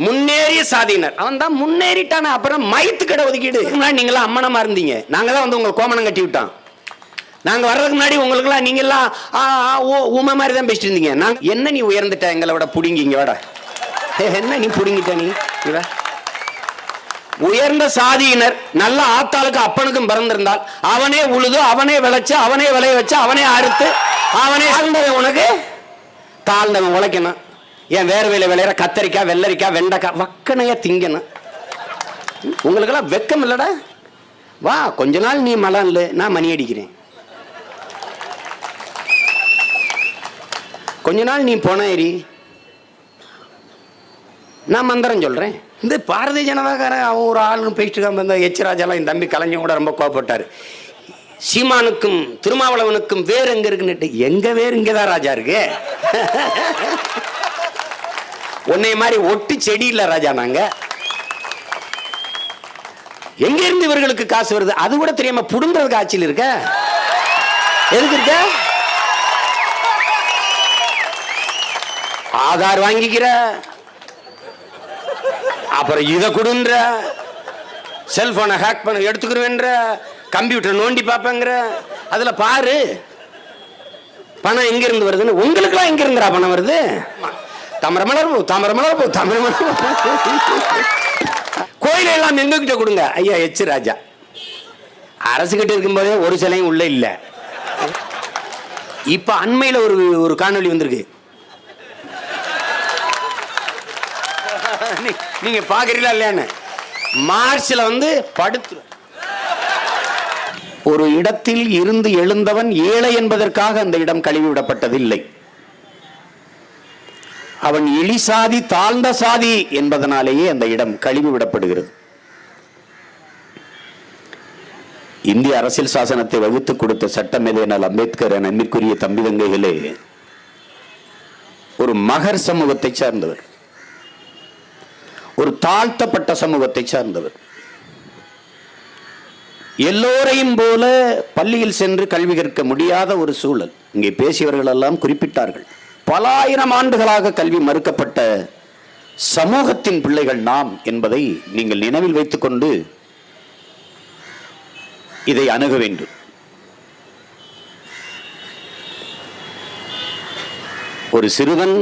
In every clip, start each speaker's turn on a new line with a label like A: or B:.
A: முன்னேறிய சாதியினர் அவன் தான் முன்னேறிட்டான. அப்புறம் மயத்து கடை ஒதுக்கீடு. நீங்களாம் அம்மனமா இருந்தீங்க, நாங்க தான் வந்து உங்களை கோமணம் கட்டி விட்டோம். நாங்க வர்றதுக்கு முன்னாடி உங்களுக்குலாம் நீங்க எல்லாம் ஊமை மாதிரி தான் பேசிட்டு இருந்தீங்க. நாங்க என்ன நீ உயர்ந்துட்ட, எங்களை விட புடிங்கி இங்க வாடா. என்ன நீ புடுங்கிட்ட, நீ உயர்ந்த சாதியினர் நல்ல ஆத்தாளுக்கு அப்பனுக்கும் பிறந்திருந்தால் அவனே உழுது, அவனே விளைச்சு, அவனே விளைய வச்சு, அவனே அறுத்து, அவனே ஆழ்ந்தவன். உனக்கு தாழ்ந்தவன் உழைக்கணும். ஏன் வேர்வையில விளையிற கத்தரிக்காய், வெள்ளரிக்காய், வெண்டைக்காய் வக்கனையா திங்கணும். உங்களுக்கெல்லாம் வெக்கம் இல்லடா. வா கொஞ்ச நாள் நீ மலம் இல்லை, நான் மணி அடிக்கிறேன். கொஞ்ச நாள் நீ போன ஏறி, நான் மந்திரம் சொல்றேன். இந்த பாரதிய ஜனதாக்கார அவன் ஒரு ஆளுன்னு பேசிட்டு இந்த எச் ராஜாலாம் என் தம்பி கலைஞர் கூட ரொம்ப கோவப்பட்டாரு. சீமானுக்கும் திருமாவளவனுக்கும் வேறு எங்க இருக்குன்னு. எங்க வேறு இங்கதான் ராஜா இருக்கு. உன்னை மாதிரி ஒட்டு செடி இல்ல ராஜா. நாங்க எங்க இருந்து இவர்களுக்கு காசு வருது அது கூட தெரியாம புடுங்கிறதுக்கு ஆட்சியில் இருக்க. எதுக்கு இருக்க? ஆதார் வாங்கிக்கிற, அப்புறம் இதை கொடுன்ற, செல்போனை ஹேக் பண்ண எடுத்துக்கிறேன்ற, கம்ப்யூட்டர் நோண்டி பார்ப்பேங்கிற. அதுல பாரு பணம் எங்க இருந்து வருதுன்னு. உங்களுக்குலாம் எங்க இருந்துடா பணம் வருது? தாமரமலர் தாமரமலர் தாமரமலர். கோயில எல்லாம் எங்க கிட்ட கொடுங்க. ஐயா எச் ராஜா அரசு கிட்ட இருக்கும்போதே ஒரு சிலையும் உள்ள இல்ல. இப்ப அண்மையில ஒரு காணொளி வந்திருக்கு, நீங்க பாக்குறீங்களா இல்லையான்னு. மார்ச்ல வந்து படுத்து ஒரு இடத்தில் இருந்து எழுந்தவன் ஏழை என்பதற்காக அந்த இடம் கழுவி விடப்பட்டதில்லை. அவன் இழிசாதி தாழ்ந்த சாதி என்பதனாலேயே அந்த இடம் கழுவி விடப்படுகிறது. இந்திய அரசியல் சாசனத்தை வகுத்து கொடுத்த சட்டம் எதனால் அம்பேத்கர் அன்பிற்குரிய தம்பி தங்கைகளே ஒரு மகர் சமூகத்தை சார்ந்தவர், ஒரு தாழ்த்தப்பட்ட சமூகத்தை சார்ந்தவர். எல்லோரையும் போல பள்ளியில் சென்று கல்வி கற்க முடியாத ஒரு சூழல். இங்கே பேசியவர்கள் எல்லாம் குறிப்பிட்டார்கள். பல ஆயிரம் ஆண்டுகளாக கல்வி மறுக்கப்பட்ட சமூகத்தின் பிள்ளைகள் நாம் என்பதை நீங்கள் நினைவில் வைத்துக் கொண்டு இதை அணுக வேண்டும். ஒரு சிறுவன்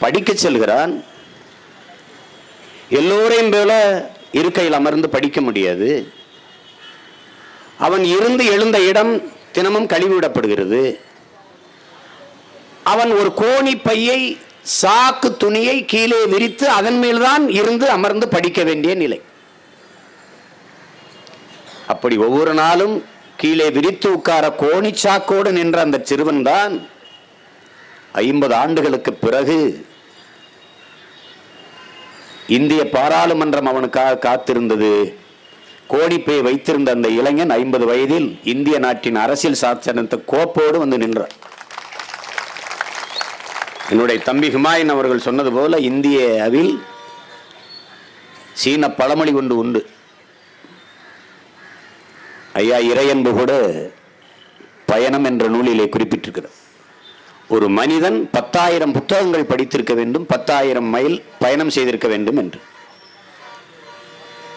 A: படிக்க செல்கிறான். எல்லோரையும் போல இருக்கையில் அமர்ந்து படிக்க முடியாது. அவன் இருந்து எழுந்த இடம் தினமும் கழுவிவிடப்படுகிறது. அவன் ஒரு கோணி பையை, சாக்கு துணியை கீழே விரித்து அதன் மேல்தான் இருந்து அமர்ந்து படிக்க வேண்டிய நிலை. அப்படி ஒவ்வொரு நாளும் கீழே விரித்து உட்கார கோணி சாக்கோடு நின்ற அந்த சிறுவன் தான் 50 ஆண்டுகளுக்கு பிறகு இந்திய பாராளுமன்றம் அவனுக்காக காத்திருந்தது. கோணிப்பை வைத்திருந்த அந்த இளைஞன் 50 வயதில் இந்திய நாட்டின் அரசியல் சாசனத்தை கோப்போடு வந்து நின்றார். என்னுடைய தம்பி ஹுமாயூன் அவர்கள் சொன்னது போல இந்தியாவில் சீன பழமொழி ஒன்று உண்டு. ஐயா இறையன்பு கூட பயணம் என்ற நூலிலே குறிப்பிட்டிருக்கிறார். ஒரு மனிதன் 10,000 புத்தகங்கள் படித்திருக்க வேண்டும், 10,000 மைல் பயணம் செய்திருக்க வேண்டும் என்று.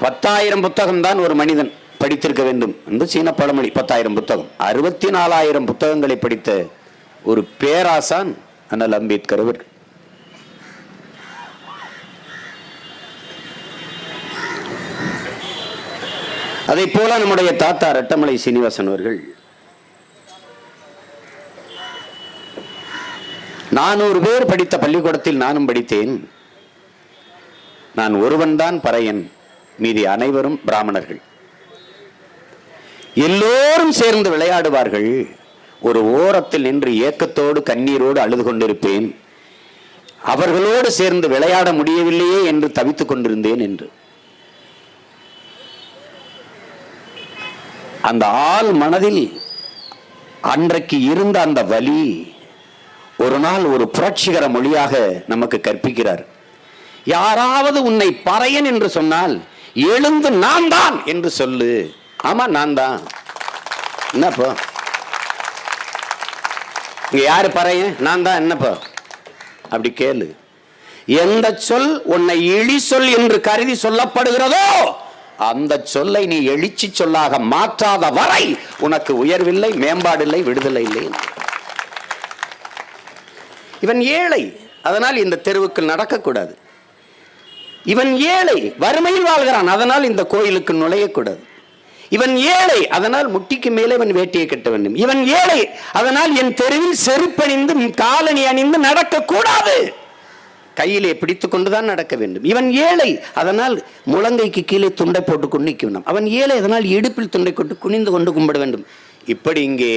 A: 10,000 புத்தகம் தான் ஒரு மனிதன் படித்திருக்க வேண்டும் என்று சீன பழமொழி. 10,000 புத்தகம், 64,000 புத்தகங்களை படித்த ஒரு பேராசான் அண்ணல் அம்பேத்கர் அவர்கள். அதை போல நம்முடைய தாத்தா ரெட்டமலை சீனிவாசன் அவர்கள் 400 பேர் படித்த பள்ளிக்கூடத்தில் நானும் படித்தேன். நான் ஒருவன் தான் பறையன், மீதி அனைவரும் பிராமணர்கள். எல்லோரும் சேர்ந்து விளையாடுவார்கள். ஒரு ஓரத்தில் நின்று ஏக்கத்தோடு கண்ணீரோடு அழுது கொண்டிருப்பேன். அவர்களோடு சேர்ந்து விளையாட முடியவில்லையே என்று தவித்துக் கொண்டிருந்தேன் என்று. அந்த ஆள் மனதில் அன்றைக்கு இருந்த அந்த வலி ஒரு நாள் ஒரு புரட்சிகர மொழியாக நமக்கு கற்பிக்கிறார். யாராவது உன்னை பறையன் என்று சொன்னால் எழுந்து நான் தான் என்று சொல்லு. ஆமா நான் தான். என்னப்போ இங்க யாரு பறையன்? நான் தான். என்னப்போ அப்படி கேளு. எந்த சொல் உன்னை இழி சொல் என்று கருதி சொல்லப்படுகிறதோ அந்த சொல்லை நீ எழுச்சி சொல்லாக மாற்றாத வரை உனக்கு உயர்வில்லை, மேம்பாடில்லை, விடுதலை இல்லை. இவன் ஏழை, அதனால் இந்த தெருவுக்கு நடக்கக்கூடாது. இவன் ஏழை, வறுமையில் வாழ்கிறான், அதனால் இந்த கோயிலுக்கு நுழையக்கூடாது. இவன் ஏழை, அதனால் முட்டிக்கு மேலே இவன் வேட்டியை கட்ட வேண்டும். இவன் ஏழை, அதனால் என் தெருவில் செருப்பணிந்து காலணி அணிந்து நடக்கக்கூடாது, கையிலே பிடித்துக் கொண்டுதான் நடக்க வேண்டும். இவன் ஏழை, அதனால் முழங்கைக்கு கீழே துண்டை போட்டு கொண்டு நிற்க வேண்டும். அவன் ஏழை, அதனால் இடுப்பில் துண்டை கொண்டு குனிந்து கொண்டு கும்பிட வேண்டும். இப்படி இங்கே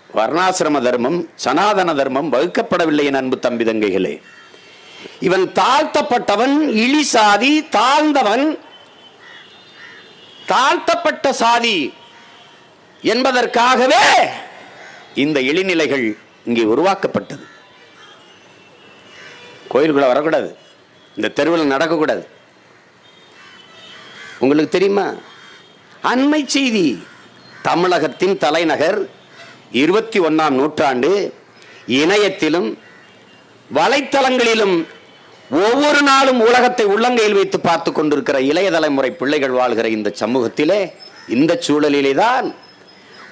A: வர்ணாசிரம தர்மம், சனாதன தர்மம் வகுக்கப்படவில்லை என் அன்பு தம்பி தங்கைகளே. இவன் தாழ்த்தப்பட்டவன், இழி சாதி, தாழ்ந்தவன், தாழ்த்தப்பட்ட சாதி என்பதற்காகவே இந்த இழிநிலைகள் இங்கே உருவாக்கப்பட்டது. கோயிலுக்குள்ள வரக்கூடாது, இந்த தெருவில் நடக்கக்கூடாது. உங்களுக்கு தெரியுமா, அண்மை செய்தி, தமிழகத்தின் தலைநகர் 21ஆம் நூற்றாண்டு இணையத்திலும் வலைத்தளங்களிலும் ஒவ்வொரு நாளும் உலகத்தை உள்ளங்கையில் வைத்து பார்த்து கொண்டிருக்கிற இளைய தலைமுறை பிள்ளைகள் வாழ்கிற இந்த சமூகத்திலே, இந்த சூழலிலே தான்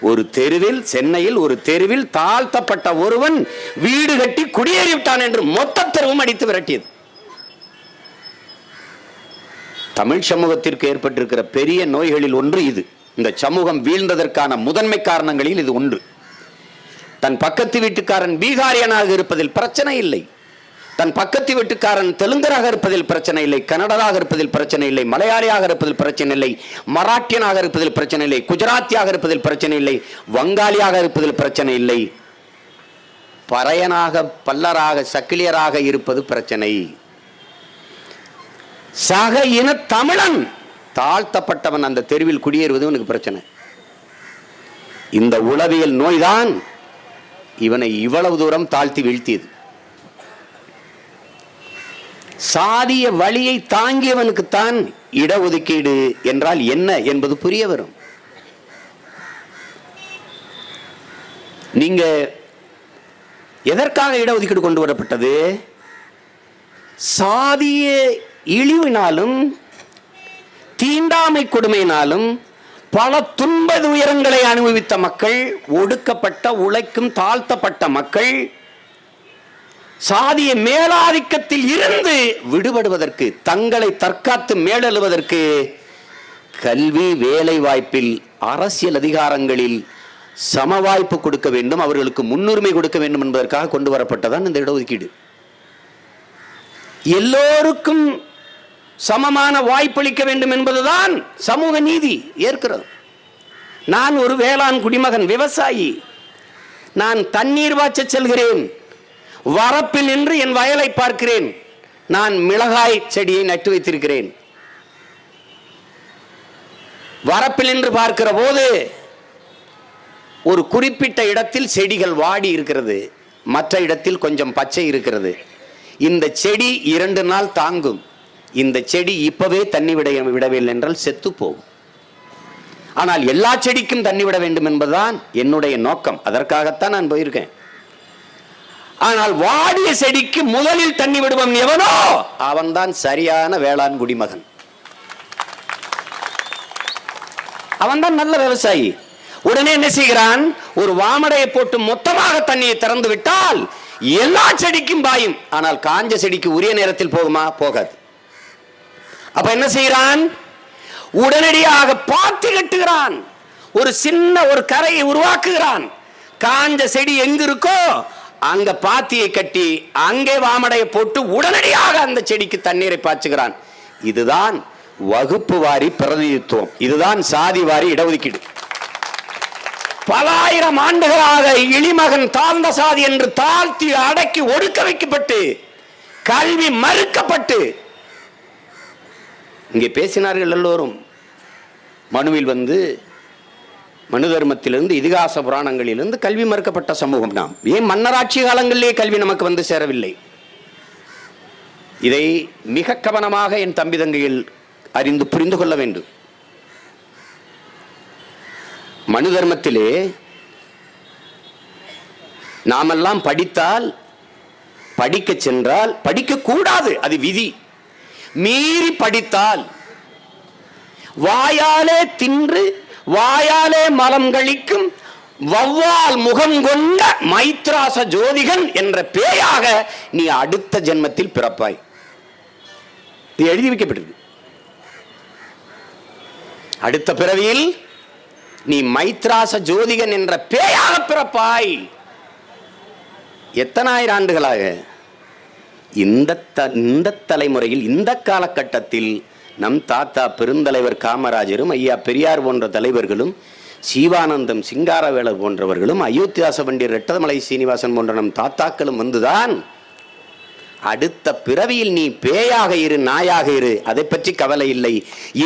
A: ஒரு தெருவில், சென்னையில் ஒரு தெருவில் தாழ்த்தப்பட்ட ஒருவன் வீடு கட்டி குடியேறிவிட்டான் என்று மொத்த தெருவும் அடித்து விரட்டியது. தமிழ் சமூகத்திற்கு ஏற்பட்டிருக்கிற பெரிய நோய்களில் ஒன்று இது. இந்த சமூகம் வீழ்ந்ததற்கான முதன்மை காரணங்களில் இது ஒன்று. தன் பக்கத்து வீட்டுக்காரன் பீகாரியனாக இருப்பதில் பிரச்சனை இல்லை, தன் பக்கத்து வீட்டுக்காரன் தெலுங்கராக இருப்பதில் பிரச்சனை இல்லை, கன்னடராக இருப்பதில் பிரச்சனை இல்லை, மலையாளியாக இருப்பதில் பிரச்சனை இல்லை, மராட்டியனாக இருப்பதில் பிரச்சனை இல்லை, குஜராத்தியாக இருப்பதில் பிரச்சனை இல்லை, வங்காளியாக இருப்பதில் பிரச்சனை இல்லை, பறையனாக, பல்லராக, சக்கிலியராக இருப்பது பிரச்சனை. சக இன தமிழன் தாழ்த்தப்பட்டவன் அந்த தெருவில் குடியேறுவது உனக்கு பிரச்சனை. இந்த உளவியல் நோய்தான் இவனை இவ்வளவு தூரம் தாழ்த்தி வீழ்த்தியது. சாதிய வழியை தாங்கியவனுக்குத்தான் இடஒதுக்கீடு என்றால் என்ன என்பது புரிய வரும். நீங்க எதற்காக இடஒதுக்கீடு கொண்டு வரப்பட்டது? சாதிய இழிவினாலும் தீண்டாமை கொடுமையினாலும் பல துன்ப துயரங்களை அனுபவித்த மக்கள், ஒடுக்கப்பட்ட உழைக்கும் தாழ்த்தப்பட்ட மக்கள் சாதிய மேலாதிக்கத்தில் இருந்து விடுபடுவதற்கு, தங்களை தற்காத்து மேலெழுவதற்கு கல்வி, வேலை வாய்ப்பில், அரசியல் அதிகாரங்களில் சம வாய்ப்பு கொடுக்க வேண்டும், அவர்களுக்கு முன்னுரிமை கொடுக்க வேண்டும் என்பதற்காக கொண்டு வரப்பட்டதான் இந்த இடஒதுக்கீடு. எல்லோருக்கும் சமமான வாய்ப்பளிக்க வேண்டும் என்பதுதான் சமூக நீதி ஏற்கிறது. நான் ஒரு வேளாண் குடிமகன், விவசாயி. நான் தண்ணீர் வாச்ச செல்கிறேன், வரப்பில் நின்று என் வயலை பார்க்கிறேன். நான் மிளகாய் செடியை நட்டு வைத்திருக்கிறேன். வரப்பில் நின்று பார்க்கிற போது ஒரு குறிப்பிட்ட இடத்தில் செடிகள் வாடி இருக்கிறது, மற்ற இடத்தில் கொஞ்சம் பச்சை இருக்கிறது. இந்த செடி 2 நாள் தாங்கும். இந்த செடி இப்பவே தண்ணி விடவில்லை என்றால் செத்து போகும். ஆனால் எல்லா செடிக்கும் தண்ணி விட வேண்டும் என்பதுதான் என்னுடைய நோக்கம். அதற்காகத்தான் நான் போயிருக்கேன். ஆனால் வாடிய செடிக்கு முதலில் தண்ணி விடுவன் எவனோ அவன்தான் சரியான வேளாண் குடிமகன், அவன்தான் நல்ல விவசாயி. உடனே என்ன செய்கிறான்? ஒரு வாமடையை போட்டு மொத்தமாக தண்ணியை திறந்து விட்டால் எல்லா செடிக்கும் பாயும். ஆனால் காஞ்ச செடிக்கு உரிய நேரத்தில் போகுமா? போகாது. அப்ப என்ன செய்கிறான்? உடனடியாக பாத்தி கட்டுகிறான், ஒரு சின்ன ஒரு கரையை உருவாக்குகிறான். காஞ்ச செடி எங்க இருக்கோ அங்க பாத்தியை கட்டி அங்கே வாமடையை போட்டு உடனடியாக அந்த செடிக்கு தண்ணீரை பாய்ச்சுகிறான். இதுதான் வகுப்பு வாரி பிரதிநிதித்துவம், இதுதான் சாதி வாரி இடஒதுக்கீடு. பல ஆயிரம் ஆண்டுகளாக இழிமகன், தாழ்ந்த சாதி என்று தாழ்த்தி அடக்கி ஒடுக்க வைக்கப்பட்டு கல்வி மறுக்கப்பட்டு இங்கே பேசினார்கள் எல்லோரும். மனுவில் மனு தர்மத்திலிருந்து, இதிகாச புராணங்களிலிருந்து கல்வி மறுக்கப்பட்ட சமூகம் நாம். ஏன் மன்னராட்சி காலங்களிலே கல்வி நமக்கு சேரவில்லை? இதை மிக கவனமாக என் தம்பி தங்கையில் அறிந்து புரிந்து கொள்ள வேண்டும். மனு தர்மத்திலே நாமெல்லாம் படித்தால் படிக்க சென்றால் படிக்க கூடாது, அது விதி. மீறி படித்தால் வாயாலே தின்று வாயாலே மலம் கழிக்கும் வௌவால் முகம் கொண்ட மைத்ராச ஜோதிகன் என்ற பேயாக நீ அடுத்த ஜென்மத்தில் பிறப்பாய். இது எழுதி வைக்கப்பட்டிருக்கு. அடுத்த பிறவியில் நீ மைத்ராச ஜோதிகன் என்ற பேயாக பிறப்பாய். எத்தனாயிரம் ஆண்டுகளாக இந்த தலைமுறையில் இந்த காலகட்டத்தில் நம் தாத்தா பெருந்தலைவர் காமராஜரும் ஐயா பெரியார் போன்ற தலைவர்களும் சீவானந்தம் சிங்காரவேலர் போன்றவர்களும் அயோத்தியாச பண்டிதர் ரெட்டமலை சீனிவாசன் போன்ற நம் தாத்தாக்களும் வந்துதான் அடுத்த பிறவியில் நீ பேயாக இரு நாயாக இரு, அதை பற்றி கவலை இல்லை,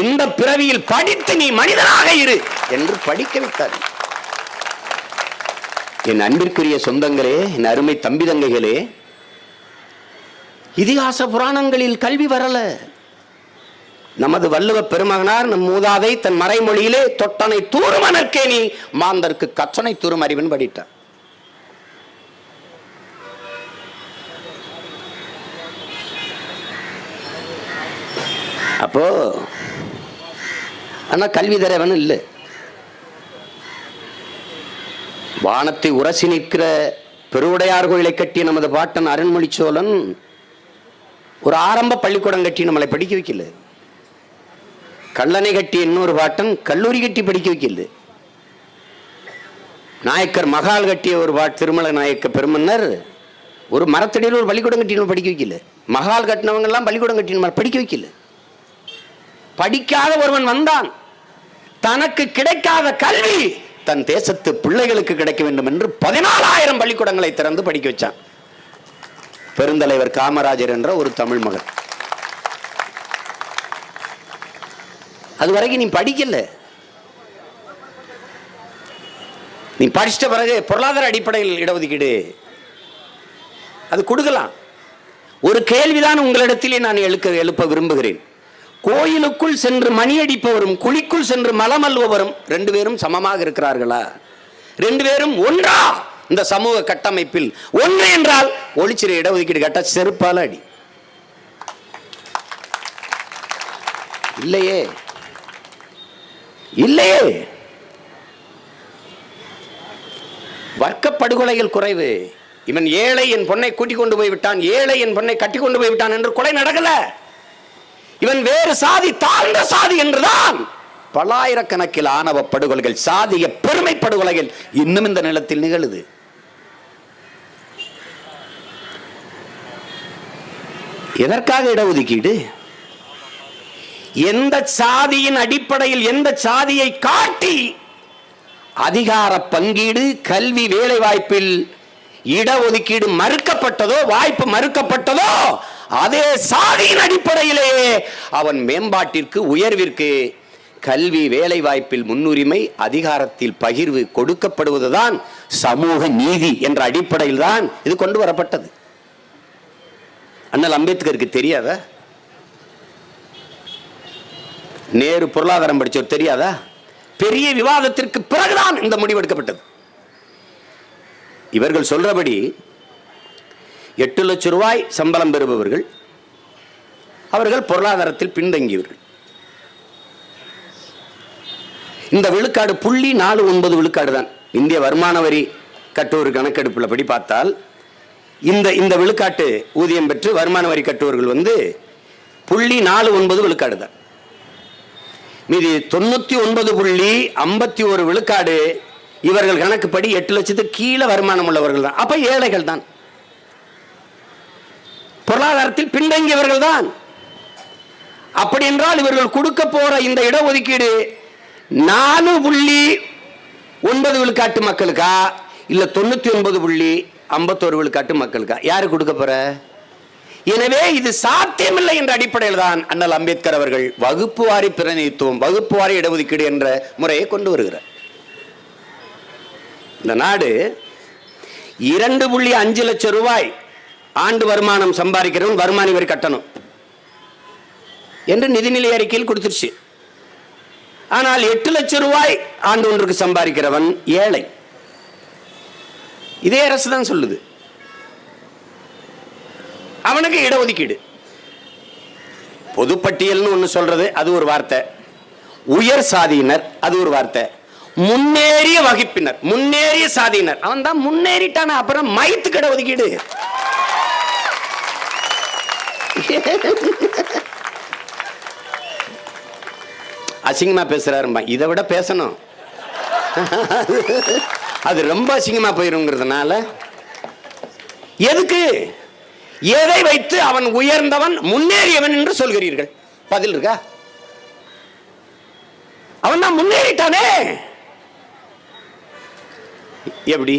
A: இந்த பிறவியில் படித்து நீ மனிதனாக இரு என்று படிக்க வைத்தார். என் அன்பிற்குரிய சொந்தங்களே, என் அருமை தம்பி தங்கைகளே, இதிகாச புராணங்களில் கல்வி வரல. நமது வள்ளுவ பெருமகனார் நம் மூதாதை தன் மறைமொழியிலே தொட்டனை தூருமனற்கே நீ மாந்தருக்கு கற்றனை தூரும் அறிவன் படித்தார். அப்போ ஆனா கல்வி தரவன் இல்லை. வானத்தை உரசி நிற்கிற பெருவுடையார் கோயிலை கட்டிய நமது பாட்டன் அருண்மொழி சோழன் ஒரு ஆரம்ப பள்ளிக்கூடம் கட்டி நம்மளை படிக்க வைக்கல. கல்லணை கட்டி இன்னொரு பாட்டன் கல்லூரி கட்டி படிக்க வைக்கல. நாயக்கர் மகால் கட்டிய ஒரு திருமல நாயக்க பெருமன்னர் ஒரு மரத்தடியில் ஒரு பள்ளிக்கூடம் கட்டி படிக்க வைக்கல. மகால் கட்டினவங்க எல்லாம் பள்ளிக்கூடம் கட்டி படிக்க வைக்கல. படிக்காத ஒருவன் வந்தான், தனக்கு கிடைக்காத கல்வி தன் தேசத்து பிள்ளைகளுக்கு கிடைக்க வேண்டும் என்று 14,000 பள்ளிக்கூடங்களை திறந்து படிக்க வச்சான் பெருந்தலைவர் காமராஜர் என்ற ஒரு தமிழ் மகன். அதுவரைக்கும் நீ படிக்கல. நீ படிச்சிட்ட பிறகு பொருளாதார அடிப்படையில் இடஒதுக்கீடு அது கொடுக்கலாம். ஒரு கேள்விதான் உங்களிடத்திலே நான் எழுப்ப விரும்புகிறேன். கோயிலுக்குள் சென்று மணியடிப்பவரும் குழிக்குள் சென்று மலம் அள்ளுபவரும் 2 பேரும் சமமாக இருக்கிறார்களா? 2 பேரும் ஒன்றா? இந்த சமூக கட்டமைப்பில் ஒன்று என்றால் ஒளிச்சிற இடஒதுக்கீடு கட்ட செருப்பால அடி. இல்லையே, இல்லையே. வர்க்க படுகொலைகள் குறைவு. இவன் ஏழை என் பொண்ணை கூட்டிக் கொண்டு போய் விட்டான், ஏழை என் பொண்ணை கட்டி கொண்டு போய் விட்டான் என்று கொலை நடக்கல. இவன் வேறு சாதி, தாழ்ந்த சாதி என்றுதான் பல்லாயிரக்கணக்கில் ஆணவ படுகொலைகள், சாதிய பெருமை படுகொலைகள் இன்னும் இந்த நிலத்தில் நிகழுது. எதற்காக இடஒதுக்கீடு? எந்த சாதியின் அடிப்படையில் எந்த சாதியை காட்டி அதிகார பங்கீடு, கல்வி, வேலை வாய்ப்பில் இடஒதுக்கீடு மறுக்கப்பட்டதோ, வாய்ப்பு மறுக்கப்பட்டதோ, அதே சாதியின் அடிப்படையிலேயே அவன் மேம்பாட்டிற்கு, உயர்விற்கு, கல்வி, வேலை வாய்ப்பில் முன்னுரிமை, அதிகாரத்தில் பகிர்வு கொடுக்கப்படுவதுதான் சமூக நீதி என்ற அடிப்படையில் தான் இது கொண்டு வரப்பட்டது. அண்ணல் அம்பேத்கருக்கு தெரியாதா? நேரு பொருளாதாரம் படிச்சவர் தெரியாதா? பெரிய விவாதத்திற்கு பிறகுதான் இந்த முடிவு எடுக்கப்பட்டது. இவர்கள் சொல்றபடி 8 லட்சம் ரூபாய் சம்பளம் பெறுபவர்கள் அவர்கள் பொருளாதாரத்தில் பின்தங்கியவர்கள். இந்த விழுக்காடு 0.49 விழுக்காடு தான். இந்திய வருமான வரி கட்டுவோர் கணக்கெடுப்புல படி பார்த்தால் இந்த விழுக்காட்டு ஊதியம் பெற்று வருமான வரி கட்டுவர்கள் 0.49 விழுக்காடு தான். மீதி 99.51 விழுக்காடு இவர்கள் கணக்குப்படி 8 லட்சத்துக்கு கீழே வருமானம் உள்ளவர்கள் தான். அப்ப ஏழைகள் தான், பொருளாதாரத்தில் பின்தங்கியவர்கள் தான். அப்படி என்றால் இவர்கள் கொடுக்க போற இந்த இடஒதுக்கீடு 4.9 விழுக்காட்டு மக்களுக்கா இல்ல 99.51 விழுக்காட்டு மக்களுக்கா? யாரு கொடுக்க போற? எனவே இது சாத்தியமில்லை என்ற அடிப்படையில் தான் அண்ணல் அம்பேத்கர் அவர்கள் வகுப்பு வாரி பிரதிநிதித்துவம், வகுப்பு வாரி இடஒதுக்கீடு என்ற முறையை கொண்டு வருகிறார். இந்த நாடு 2.5 லட்சம் ரூபாய் ஆண்டு வருமானம் சம்பாதிக்கிறவன் வருமான வரி கட்டணும் என்று நிதிநிலை அறிக்கையில் கொடுத்துருச்சு. ஆனால் 8 லட்சம் ரூபாய் ஆண்டு ஒன்றுக்கு சம்பாதிக்கிறவன் ஏழை. இதே அரசு தான் சொல்லுது. அவனுக்கு இடஒதுக்கீடு. பொதுப்பட்டியல்னு ஒண்ணு சொல்றது அது ஒரு வார்த்தை, உயர் சாதியினர் அது ஒரு வார்த்தை, முன்னேறிய வகுப்பினர் முன்னேறிய சாதியினர் அவன் தான் முன்னேறிட்டான. அப்புறம் மையத்துக்கு இடஒதுக்கீடு. அசிங்கமா பேசுறாரும்பா, இதை விட பேசணும். அது ரொம்ப அசிங்கமா போயிருங்கிறதுனால எதுக்கு எதை வைத்து அவன் உயர்ந்தவன் முன்னேறியவன் என்று சொல்கிறீர்கள்? பதில் இருக்கா? அவன் தான் முன்னேறிட்டானே. எப்படி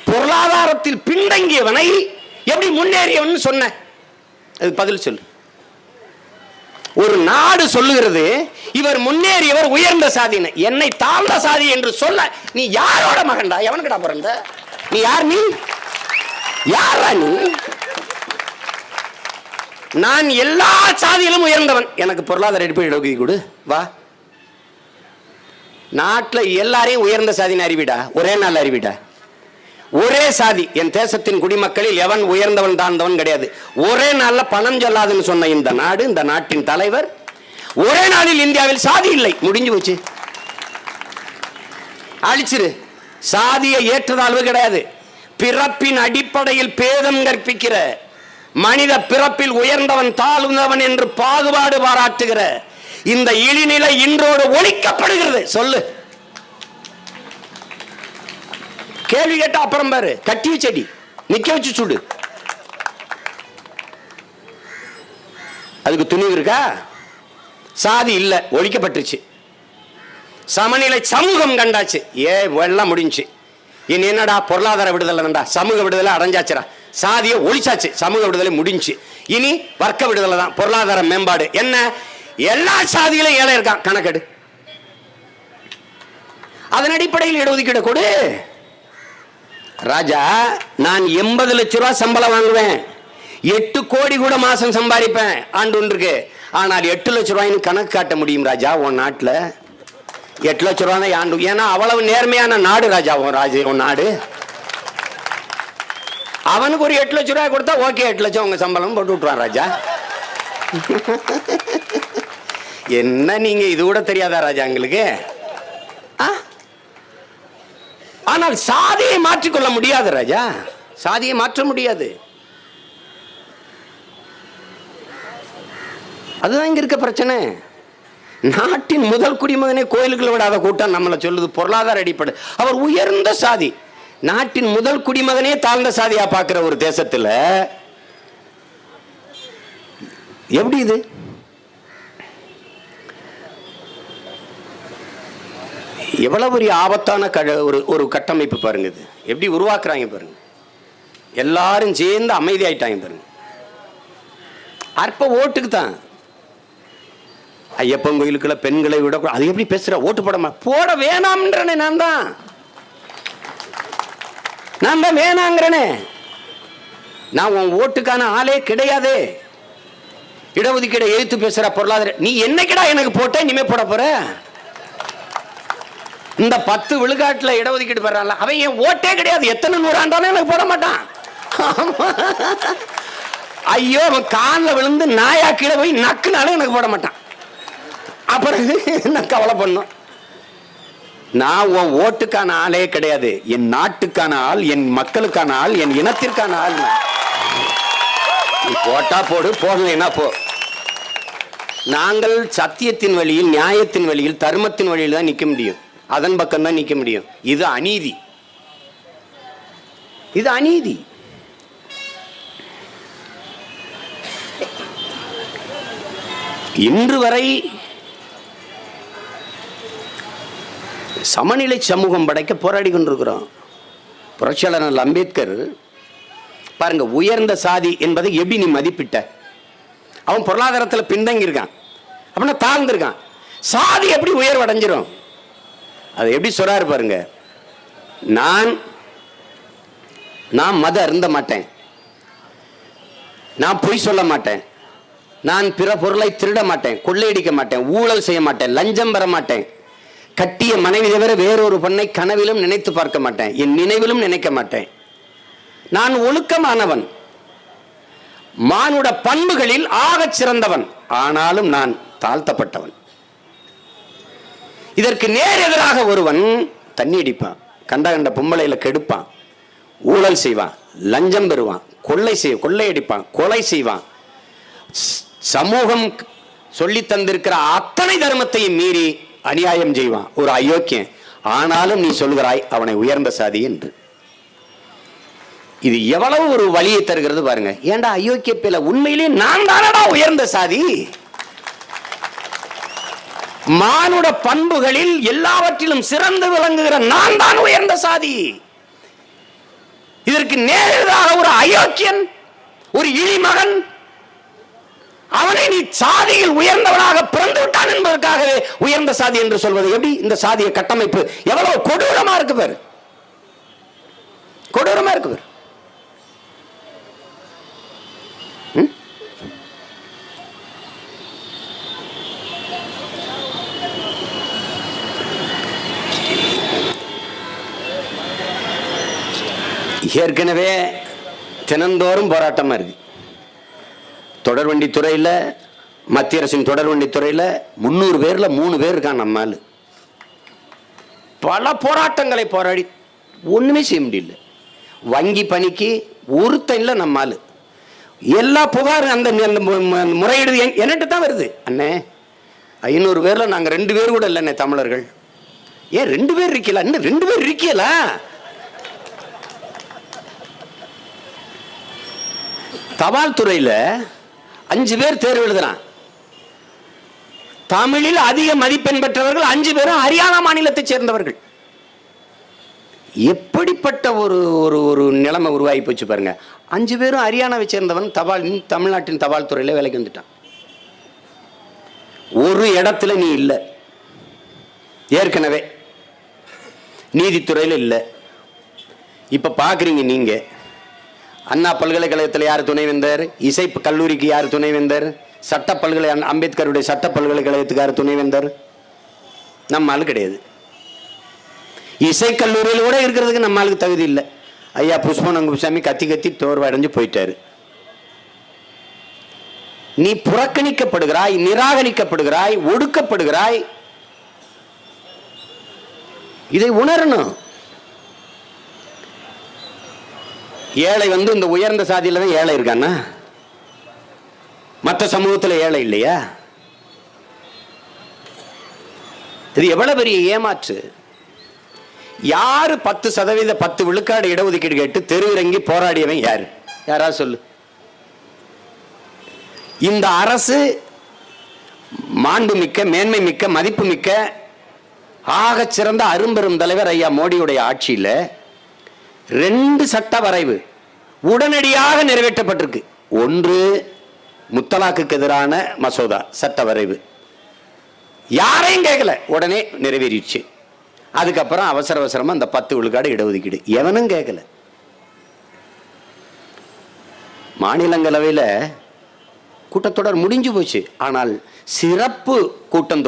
A: பொருளாதாரத்தில் பின்தங்கியவனை எப்படி முன்னேறியவன் சொன்ன? அது பதில் சொல்லு. ஒரு நாடு சொல்லுகிறது இவர் முன்னேறியவர் உயர்ந்த சாதியினர், என்னை தாழ்ந்த சாதி என்று சொல்ல நீ யாரோட மகன்டா? எவனுக்குடா பிறந்த? நீ யார்? நீ யாரா? நீ நான் எல்லா சாதியிலும் உயர்ந்தவன், எனக்கு பொருளாதார அடிப்படை இடஒதுக்கீடு கொடு வா. நாட்டில் எல்லாரையும் உயர்ந்த சாதின்னு அறிவிடா, ஒரே நாள் அறிவிடா. ஒரே சாதி என் தேசத்தின் குடிமக்களில் எவன் உயர்ந்தவன் தாழ்ந்தவன் கிடையாது. ஒரே நாள்ல பணம் சொல்லாதுன்னு சொன்ன இந்த நாடு, இந்த நாட்டின் தலைவர், ஒரே நாளில் இந்தியாவில் சாதி இல்லை, முடிஞ்சு போச்சு, அழிச்சிரு. சாதியை ஏற்றதாழ்வு கிடையாது. பிறப்பின் அடிப்படையில் பேதம் கற்பிக்கிற, மனித பிறப்பில் உயர்ந்தவன் தாழ்ந்தவன் என்று பாகுபாடு பாராட்டுகிற இந்த இழிநிலை இன்றோடு ஒழிக்கப்படுகிறது. சொல்லு. கேள்வி கேட்டா அப்புறம் பாரு, கட்டி செடி நிக்க வச்சு சுடு. அதுக்கு துணிவு இருக்கா? சாதி இல்ல, ஒழிக்கப்பட்டுச்சு. சமநிலை சமூகம் கண்டாச்சு. எல்லாம் முடிஞ்சு. இனி என்னடா பொருளாதார விடுதலை வேண்டா, சமூக விடுதலை அடைஞ்சாச்சுடா. சாதியை ஒழிச்சாச்சு, சமூக விடுதலை முடிஞ்சு. இனி வர்க்க விடுதலை தான், பொருளாதார மேம்பாடு. என்ன எல்லா சாதியிலும் ஏழை இருக்கான், கணக்கெடு. அதன் அடிப்படையில் இடஒதுக்கீடு கொடு. ராஜா, நான் 80 லட்சம் ரூபாய் சம்பளம் வாங்குவேன், 8 கோடி கூட மாசம் சம்பாதிப்பேன் ஆண்டு ஒன்றுக்கு. ஆனால் 8 லட்சம் ரூபாய்னு கணக்கு காட்ட முடியும் ராஜா உன் நாட்டில்? 8 லட்சம் ரூபாய் தான் ஆண்டு. ஏன்னா அவ்வளவு நேர்மையான நாடு ராஜா உன் நாடு. அவனுக்கு ஒரு 8 லட்சம் ரூபாய் கொடுத்தா ஓகே, 8 லட்சம் உங்க சம்பளம் போட்டு விட்டுருவான் ராஜா. என்ன நீங்க இது கூட தெரியாதா ராஜா எங்களுக்கு? ஆனால் சாதியை மாற்றிக்கொள்ள முடியாது ராஜா, சாதியை மாற்ற முடியாது. அதுதான் இங்க இருக்க பிரச்சனை. நாட்டின் முதல் குடிமகனை கோயிலுக்குள்ள விடாத கூட்டம் நம்மளை சொல்லுது பொருளாதார அடிப்படை. அவர் உயர்ந்த சாதி, நாட்டின் முதல் குடிமகனே தாழ்ந்த சாதியா பார்க்கிற ஒரு தேசத்துல எப்படி இது? எவ்வளவு பெரிய ஆபத்தான ஒரு கட்டமைப்பு பாருங்க. இது எப்படி உருவாக்குறாங்க பாருங்க. எல்லாரும் சேர்ந்து அமைதி ஆயிட்டாங்க பாருங்க. அற்ப ஓட்டுக்கு தான். ஐயப்பன் கோயிலுக்குள்ள பெண்களை விட அது எப்படி பேசுற? ஓட்டு போட வேணாம்ன்றனே, நான் தான் வேணாங்கிறனே. நான் உன் ஓட்டுக்கான ஆளே கிடையாது. இடஒதுக்கீடை எழுத்து பேசுற பொருளாதார நீ என்னைக்கிடா எனக்கு போட்ட, இனிமே போட போற? இந்த 10 விழுக்காட்டுல இடஒதுக்கீடு பெறான்ல, அவன் என் ஓட்டே கிடையாது. எத்தனை நூறாண்டாலும் எனக்கு போட மாட்டான். ஐயோ, அவன் காலில் விழுந்து நாயா கீழே போய் நக்குனாலும் எனக்கு போட மாட்டான். அப்புறம் நான் கவலை பண்ணும். நான் உன் ஓட்டுக்கான ஆளே கிடையாது. என் நாட்டுக்கான ஆள், என் மக்களுக்கான ஆள், என் இனத்திற்கான ஆள். நீ போட்டா போடு, போடலைன்னா போ. நாங்கள் சத்தியத்தின் வழியில், நியாயத்தின் வழியில், தர்மத்தின் வழியில் தான் நிற்க முடியும். அதன் பக்கம் தான் நிற்க முடியும். இது அநீதி, இது அநீதி. இன்று வரை சமநிலை சமூகம் படைக்க போராடி கொண்டிருக்கிறோம். புரட்சியாளர் அம்பேத்கர் பாருங்க, உயர்ந்த சாதி என்பதை எப்படி நீ மதிப்பிட்ட? அவன் பொருளாதாரத்தில் பின்தங்கி இருக்கான், அப்படின்னா தாழ்ந்திருக்கான். சாதி எப்படி உயர்வு அடைஞ்சிரும்? அது எப்படி சொல்றாரு பாருங்க. நான் மத அருந்த மாட்டேன், நான் பொய் சொல்ல மாட்டேன், நான் பிற பொருளை திருட மாட்டேன், கொள்ளையடிக்க மாட்டேன், ஊழல் செய்ய மாட்டேன், லஞ்சம் பெற மாட்டேன், கட்டிய மனைவி தவிர வேறொரு பெண்ணை கனவிலும் நினைத்து பார்க்க மாட்டேன், என் நினைவிலும் நினைக்க மாட்டேன். நான் ஒழுக்கமானவன், மானுட பண்புகளில் ஆகச் சிறந்தவன், ஆனாலும் நான் தாழ்த்தப்பட்டவன். இதற்கு நேர் எதிராக ஒருவன் தண்ணி அடிப்பான், கண்ட பொம்பளையில கெடுப்பான், ஊழல் செய்வான், லஞ்சம் பெறுவான், கொள்ளையடிப்பான், கொலை செய்வான், சமூகம் சொல்லி தந்திருக்கிற அத்தனை தர்மத்தையும் மீறி அநியாயம் செய்வான், ஒரு அயோக்கியன். ஆனாலும் நீ சொல்கிறாய் அவனை உயர்ந்த சாதி என்று. இது எவ்வளவு ஒரு வழியை தருகிறது பாருங்க. ஏண்டா அயோக்கிய பிள்ளை, உண்மையிலேயே நான் தானடா உயர்ந்த சாதி. மானுட பண்புகளில் எல்லாவற்றிலும் சிறந்து விளங்குகிற நான் தான் உயர்ந்த சாதி. இதற்கு நேரடியாக ஒரு அயோக்கியன், ஒரு இழிமகன், அவனை நீ சாதியில் உயர்ந்தவனாக பிறந்து விட்டான் என்பதற்காகவே உயர்ந்த சாதி என்று சொல்வது எப்படி? இந்த சாதிய கட்டமைப்பு எவ்வளவு கொடூரமா இருக்கு பாரு, கொடூரமா இருக்கு பாரு. ஏற்கனவே தினந்தோறும் போராட்டமா இருக்கு. தொடர்வண்டி துறையில், மத்திய அரசின் தொடர்வண்டி துறையில் 300 பேர்ல 3 பேர் இருக்கான் நம்மால். பல போராட்டங்களை போராடி ஒண்ணுமே செய்ய முடியல. வங்கி பணிக்கு ஒருத்தன்ல நம்மால். எல்லா புகாரும் அந்த முறையீடு என்னட்டு தான் வருது. அண்ணே 500 பேர்ல நாங்க 2 பேர் கூட இல்லைண்ணே தமிழர்கள். ஏன் 2 பேர் இருக்கல? இன்னும் 2 பேர் இருக்கல. தபால் துறையில் 5 பேர் தேர்வு எழுதுறான். தமிழில் அதிக மதிப்பெண் பெற்றவர்கள் 5 பேரும் ஹரியானா மாநிலத்தை சேர்ந்தவர்கள். எப்படிப்பட்ட ஒரு நிலைமை உருவாகி போச்சு பாருங்க. 5 பேரும் ஹரியானாவை சேர்ந்தவன் தமிழ்நாட்டின் தபால் துறையில் வேலைக்கு வந்துட்டான். ஒரு இடத்துல நீ இல்லை, ஏற்கனவே நீதித்துறையில் இல்லை. இப்ப பாக்குறீங்க நீங்க, அண்ணா பல்கலைக்கழகத்தில் யார் துணைவேந்தர், இசை கல்லூரிக்கு யார் துணைவேந்தர், சட்ட அம்பேத்கருடைய சட்ட பல்கலைக்கழகத்துக்கு யார் துணைவேந்தர்? நம்ம ஆளு கிடையாது. இசை கல்லூரியில் கூட இருக்கிறதுக்கு நம்ம ஆளுக்கு தகுதி இல்லை. ஐயா புஷ்பநங்குசாமி கத்தி தோர்வடைஞ்சு போயிட்டாரு. நீ புறக்கணிக்கப்படுகிறாய், நிராகரிக்கப்படுகிறாய், ஒடுக்கப்படுகிறாய். இதை உணரணும். ஏழை இந்த உயர்ந்த சாதியில தான் ஏழை இருக்கானா? மற்ற சமூகத்தில் ஏழை இல்லையா? இது எவ்வளவு பெரிய ஏமாற்று. யாரு 10% 10 விழுக்காடு இடஒதுக்கீடு கேட்டு தெருவிறங்கி போராடியவன் யாரு? யாராவது சொல்லு. இந்த அரசு மாண்புமிக்க, மேன்மை மிக்க, மதிப்பு மிக்க, ஆக சிறந்த அரும்பெரும் தலைவர் ஐயா மோடியுடைய ஆட்சியில் 2 சட்ட வரைவு உடனடியாக நிறைவேற்றப்பட்டிருக்கு. ஒன்று முத்தலாக்குக்கு எதிரான மசோதா சட்ட வரைவு, யாரையும் கேட்கல, உடனே நிறைவேறிடுச்சு. அதுக்கப்புறம் அவசரமா அந்த 10 விழுக்காடு இடஒதுக்கீடு எவனும் கேட்கல. மாநிலங்களவையில் கூட்டத்தொடர் முடிஞ்சு போச்சு. ஆனால் சிறப்பு கூட்டம்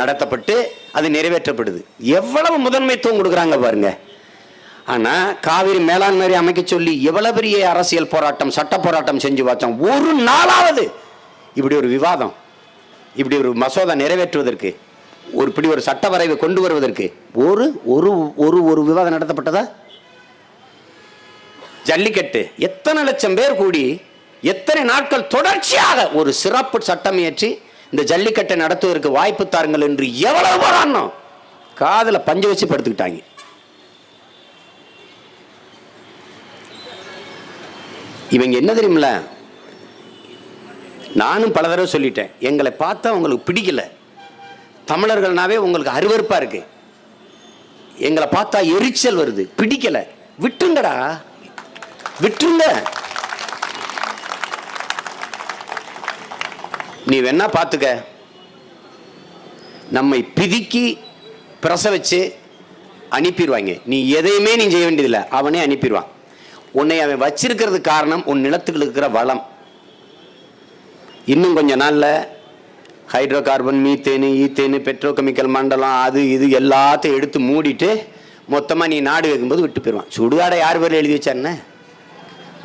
A: நடத்தப்பட்டு அது நிறைவேற்றப்படுது. எவ்வளவு முதன்மைத்துவம் கொடுக்குறாங்க பாருங்க. ஆனா காவிரி மேலாண்மை அமைக்க சொல்லி எவ்வளவு பெரிய அரசியல் போராட்டம், சட்ட போராட்டம் செஞ்சு பார்த்தோம். ஒரு நாளாவது இப்படி ஒரு விவாதம், இப்படி ஒரு மசோதா நிறைவேற்றுவதற்கு, இப்படி ஒரு சட்ட வரைவை கொண்டு வருவதற்கு ஒரு ஒரு ஒரு ஒரு விவாதம் நடத்தப்பட்டதா? ஜல்லிக்கட்டு எத்தனை லட்சம் பேர் கூடி எத்தனை நாட்கள் தொடர்ச்சியாக ஒரு சிறப்பு சட்டம் இயற்றி இந்த ஜல்லிக்கட்டை நடத்துவதற்கு வாய்ப்பு தாருங்கள் என்று எவ்வளவு போராடணும். காதுல பஞ்சு வச்சு படுத்துக்கிட்டாங்க. இவங்க என்ன தெரியுமில்ல, நானும் பல தடவை சொல்லிட்டேன், எங்களை பார்த்தா உங்களுக்கு பிடிக்கல, தமிழர்கள்னாவே உங்களுக்கு அருவருப்பா இருக்கு, எங்களை பார்த்தா எரிச்சல் வருது, பிடிக்கல, விட்டுங்கடா, விட்டுங்க. நீ வேணா பார்த்துக்க, நம்மை பிதிக்கி பிரசவிச்சு அனுப்பிடுவாங்க. நீ எதையுமே நீ செய்ய வேண்டியதில்லை, அவனே அனுப்பிடுவான். உன்னை அவன் வச்சிருக்கிறது காரணம் உன் நிலத்துக்கு இருக்கிற வளம். இன்னும் கொஞ்ச நாள்ல hydro carbon, methane, ethane, petrochemical மண்டலம், அது இது எல்லாத்தையும் எடுத்து மூடிட்டு மொத்தமா நீ நாடு வைக்கும்போது விட்டு போயிடுவான். சுடுகாடை யார் பேர் எழுதி வச்சாருன்னு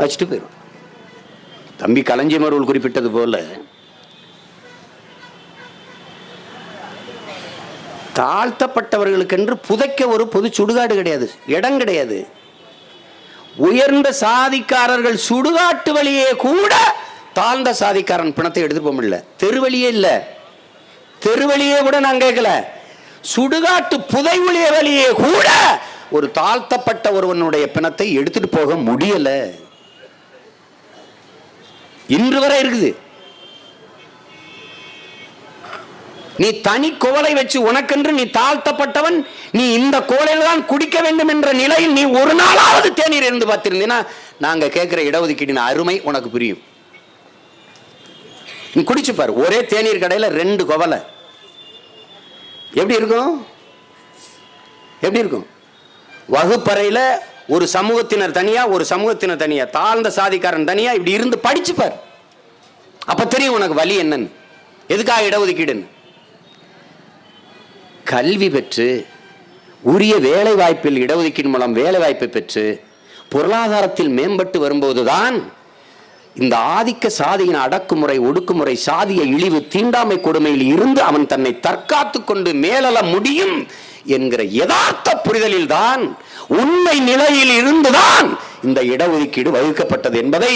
A: வச்சுட்டு போயிடுவான். தம்பி களஞ்சியம் அவர்கள் குறிப்பிட்டது போல தாழ்த்தப்பட்டவர்களுக்கென்று புதைக்க ஒரு பொது சுடுகாடு கிடையாது, இடம் கிடையாது. உயர்ந்த சாதிக்காரர்கள் சுடுகாட்டு வழியே கூட தாழ்ந்த சாதிக்காரன் பிணத்தை எடுத்து போக முடியல. தெருவழியே இல்ல, தெருவழியே கூட நான் கேட்கல, சுடுகாட்டு புதைவழிய வழியே கூட ஒரு தாழ்த்தப்பட்ட ஒருவனுடைய பிணத்தை எடுத்துட்டு போக முடியல. இன்று வரை இருக்குது. நீ தனி கோலை வச்சு உனக்கென்று நீ தாழ்த்தப்பட்டவன், நீ இந்த கோலையில் தான் குடிக்க வேண்டும் என்ற நிலையில் நீ ஒரு நாளாவது தேநீர் இருந்து பார்த்திருந்தீங்கன்னா நாங்க கேட்கிற இடஒதுக்கீடின் அருமை உனக்கு புரியும். நீ குடிச்சு பாரு, ஒரே தேநீர் கடையில் 2 கோவலை எப்படி இருக்கும்? எப்படி இருக்கும்? வகுப்பறையில ஒரு சமூகத்தினர் தனியா, ஒரு சமூகத்தினர் தனியா, தாழ்ந்த சாதிக்காரன் தனியா, இப்படி இருந்து படிச்சு பாரு, அப்ப தெரியும் உனக்கு வலி என்னன்னு, எதுக்காக இடஒதுக்கீடுன்னு. கல்வி பெற்று உரிய வேலை வாய்ப்பில் இடஒதுக்கீடு மூலம் வேலை வாய்ப்பை பெற்று பொருளாதாரத்தில் மேம்பட்டு வரும்போதுதான் இந்த ஆதிக்க சாதியின் அடக்குமுறை, ஒடுக்குமுறை, சாதிய இழிவு, தீண்டாமை கொடுமையில் இருந்து அவன் தன்னை தற்காத்து கொண்டு மேலல முடியும் என்கிற யதார்த்த புரிதலில் தான், உண்மை நிலையில் இருந்துதான் இந்த இடஒதுக்கீடு வகுக்கப்பட்டது என்பதை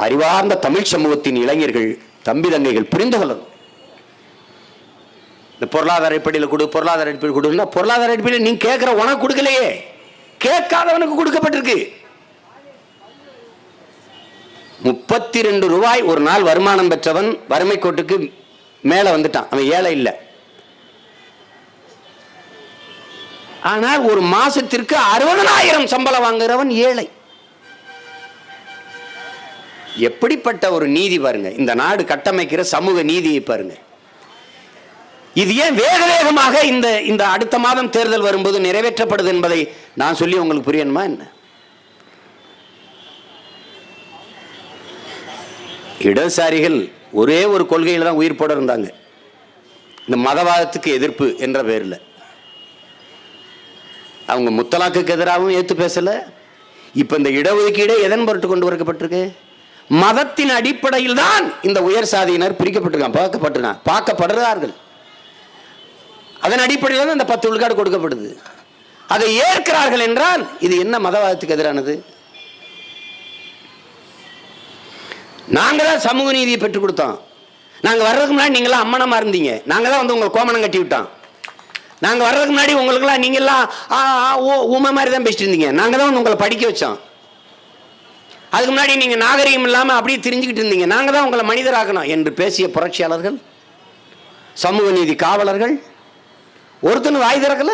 A: அறிவார்ந்த தமிழ் சமூகத்தின் இளைஞர்கள், தம்பி தங்கைகள் புரிந்து கொள்ளணும். இந்த பொருளாதார அடிப்படையில் கொடு, பொருளாதார அடிப்படையில் கொடுன்னா, பொருளாதார அடிப்படையில் நீ கேட்கிற உனக்கு கொடுக்கலையே, கேட்காதவனுக்கு கொடுக்கப்பட்டிருக்கு. 32 ரூபாய் ஒரு நாள் வருமானம் பெற்றவன் வறுமை கோட்டுக்கு மேல வந்துட்டான், அவன் ஏழை இல்லை. ஆனால் ஒரு மாசத்திற்கு 60,000 சம்பளம் வாங்குறவன் ஏழை. எப்படிப்பட்ட ஒரு நீதி பாருங்க, இந்த நாடு கட்டமைக்கிற சமூக நீதியை பாருங்க. இது ஏன் வேக வேகமாக இந்த அடுத்த மாதம் தேர்தல் வரும்போது நிறைவேற்றப்படுது என்பதை நான் சொல்லி உங்களுக்கு புரியணுமா என்ன? இடதுசாரிகள் ஒரே ஒரு கொள்கையில் தான் உயிர் போட இருந்தாங்க, இந்த மதவாதத்துக்கு எதிர்ப்பு என்ற பெயரில். அவங்க முத்தலாக்குக்கு எதிராகவும் ஏற்று பேசல. இப்ப இந்த இடஒதுக்கீடு எதன் பொருட்டு கொண்டு வரப்பட்டிருக்கு? மதத்தின் அடிப்படையில் தான் இந்த உயர் சாதியினர் பிரிக்கப்பட்டிருக்காங்க, பார்க்கப்படுறார்கள். அதன் அடிப்படையில் தான் இந்த 10 விழுக்காடு கொடுக்கப்படுது. அதை ஏற்கிறார்கள் என்றால் இது என்ன மதவாதத்துக்கு எதிரானது? நாங்க தான் சமூக நீதியை பெற்றுக் கொடுத்தோம். நாங்க வர்றதுக்கு முன்னாடி நீங்களாம் அம்மனமா இருந்தீங்க, நாங்க தான் வந்து உங்களை கோமணம் கட்டி விட்டோம். நாங்க வர்றதுக்கு முன்னாடி உங்களுக்குலாம் நீங்கெல்லாம் ஊமை மாதிரி தான் பேசிட்டு இருந்தீங்க, நாங்க தான் வந்து உங்களை படிக்க வச்சோம். அதுக்கு முன்னாடி நீங்க நாகரிகம் இல்லாம அப்படியே தெரிஞ்சுக்கிட்டு இருந்தீங்க, நாங்க தான் உங்களை மனிதராக்கணும் என்று பேசிய புரட்சியாளர்கள், சமூக நீதி காவலர்கள் ஒருத்தனு வாய் திறக்கல.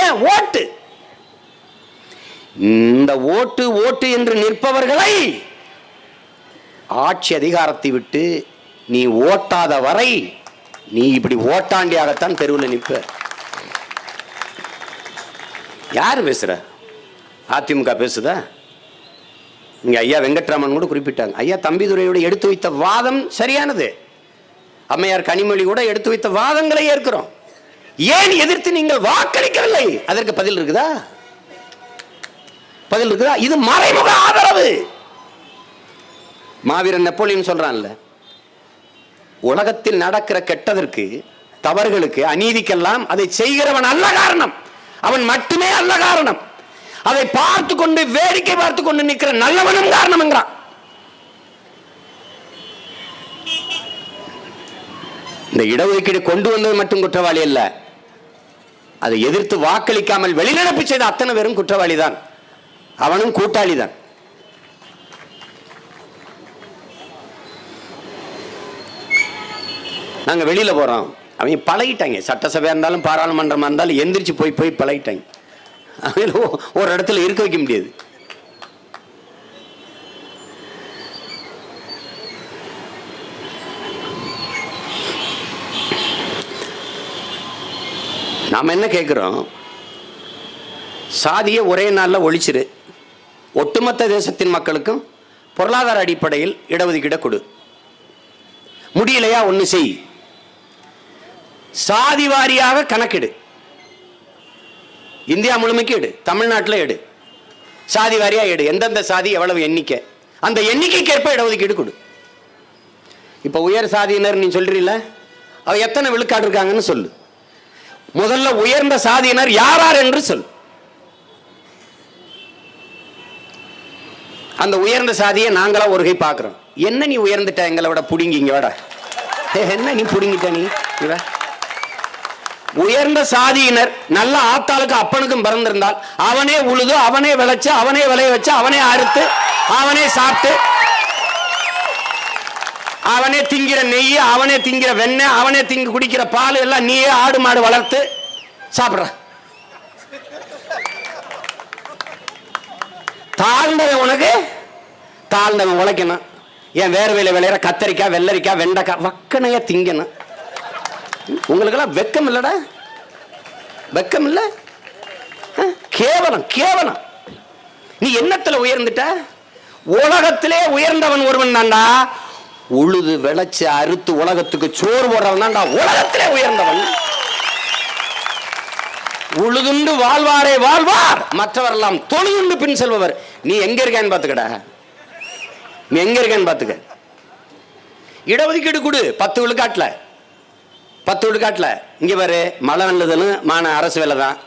A: ஏன்? ஓட்டு. இந்த ஓட்டு ஓட்டு என்று நிற்பவர்களை ஆட்சி அதிகாரத்தை விட்டு நீ ஓட்டாத வரை நீ இப்படி ஓட்டாண்டியாகத்தான் தெருவில் நிற்ப. யாரு பேசுற? அதிமுக பேசுதா? இங்க ஐயா வெங்கட்ராமன் கூட குறிப்பிட்டாங்க. ஐயா தம்பிதுரையோட எடுத்து வைத்த வாதம் சரியானது. அம்மையார் கனிமொழி கூட எடுத்து வைத்த வாதங்களை ஏற்கிறோம். ஏன் எதிர்த்து நீங்கள் வாக்களிக்கவில்லை? அதற்கு பதில் இருக்குதா? பதில் இருக்குதா? இது மறைமுக ஆதரவு. மாவீரன் நெப்போலியன் சொல்றான்ல, உலகத்தில் நடக்கிற கெட்டதற்கு, தவறுகளுக்கு, அநீதிக்கெல்லாம் அதை செய்கிறவன் அல்ல காரணம், அவன் மட்டுமே அல்ல காரணம். அதை பார்த்து கொண்டு வேடிக்கை பார்த்து கொண்டு நிற்கிற நல்லவனும் காரணம் என்கிறான். இந்த இடஒதுக்கீடு கொண்டு வந்தது மட்டும் குற்றவாளி அல்ல, அதை எதிர்த்து வாக்களிக்காமல் வெளிநடப்பு செய்த அத்தனை பேரும் குற்றவாளி தான், அவனும் கூட்டாளி தான். நாங்க வெளியில போறோம், அவங்க பழகிட்டாங்க. சட்டசபையா இருந்தாலும் பாராளுமன்றமா இருந்தாலும் எந்திரிச்சு போய் போய் பழகிட்டாங்க. ஒரு இடத்துல இருக்க வைக்க முடியாது. நாம என்ன கேட்கிறோம்? சாதியை ஒரே நாளில் ஒழிச்சிரு, ஒட்டுமொத்த தேசத்தின் மக்களுக்கும் பொருளாதார அடிப்படையில் இடஒதுக்கீடு கொடு. முடியலையா ஒன்று செய், சாதி வாரியாக கணக்கெடு, இந்தியா முழுமைக்கு எடு, தமிழ்நாட்டில் எடு, சாதி வாரியா எடு, எந்தெந்த சாதி எவ்வளவு எண்ணிக்கை, அந்த எண்ணிக்கைக்கு ஏற்ப இடஒதுக்கீடு கொடு. இப்ப உயர் சாதியினர் நீ சொல்றீல்ல, அவ எத்தனை விழுக்காடு இருக்காங்கன்னு சொல்லு. முதல்ல உயர்ந்த சாதியினர் யார் யார் என்று சொல். அந்த உயர்ந்த சாதியை நாங்களா ஒருகை பார்க்கிறோம். என்ன நீ உயர்ந்துட்ட, எங்களை விட புடிங்கி இங்க விட என்ன நீ புடிங்கிட்ட நீ. உயர்ந்த சாதியினர் நல்ல ஆத்தாளுக்கு அப்பனுக்கும் பிறந்திருந்தால் அவனே உழுது, அவனே விளைச்சு, அவனே விளைய வச்சு, அவனே அறுத்து, அவனே சாப்பிட்டு, அவனே திங்கிற நெய், அவனே திங்கிற வெண்ணெய், அவனே குடிக்கிற பால் எல்லாம் நீயே ஆடு மாடு வளர்த்து சாப்பிடுற. தாழ்ந்தவன் உனக்கு தாழ்ந்தவன் உழைக்கணும். ஏன் வேறு வேலை விளையிற கத்தரிக்காய், வெள்ளரிக்காய், வெண்டைக்காய் வக்கனையா திங்கணும். உங்களுக்கெல்லாம் வெக்கம் இல்லடா, வெக்கம் இல்ல. கேவலம் கேவலம். நீ என்னத்துல உயர்ந்துட்ட? உலகத்திலே உயர்ந்தவன் ஒருவன் தான்டா. உழுது விளைச்சு அறுத்து உலகத்துக்கு சோறு போடுறவன் தான்டா உலகத்திலே உயர்ந்தவன். உழுதுண்டு வாழ்வாரே வாழ்வார், மற்றவர் எல்லாம் தொழுதுண்டு பின் செல்பவர். நீ எங்க இருக்கேன்னு பாத்துக்கடா, நீ எங்க இருக்கேன்னு பாத்துக்க. இடஒதுக்கீடு கொடு 10 விழுக்காட்டுல, 10 விழுக்காட்டுல. இங்க பாரு, மழை நல்லதுன்னு அரசு வேலை தான்.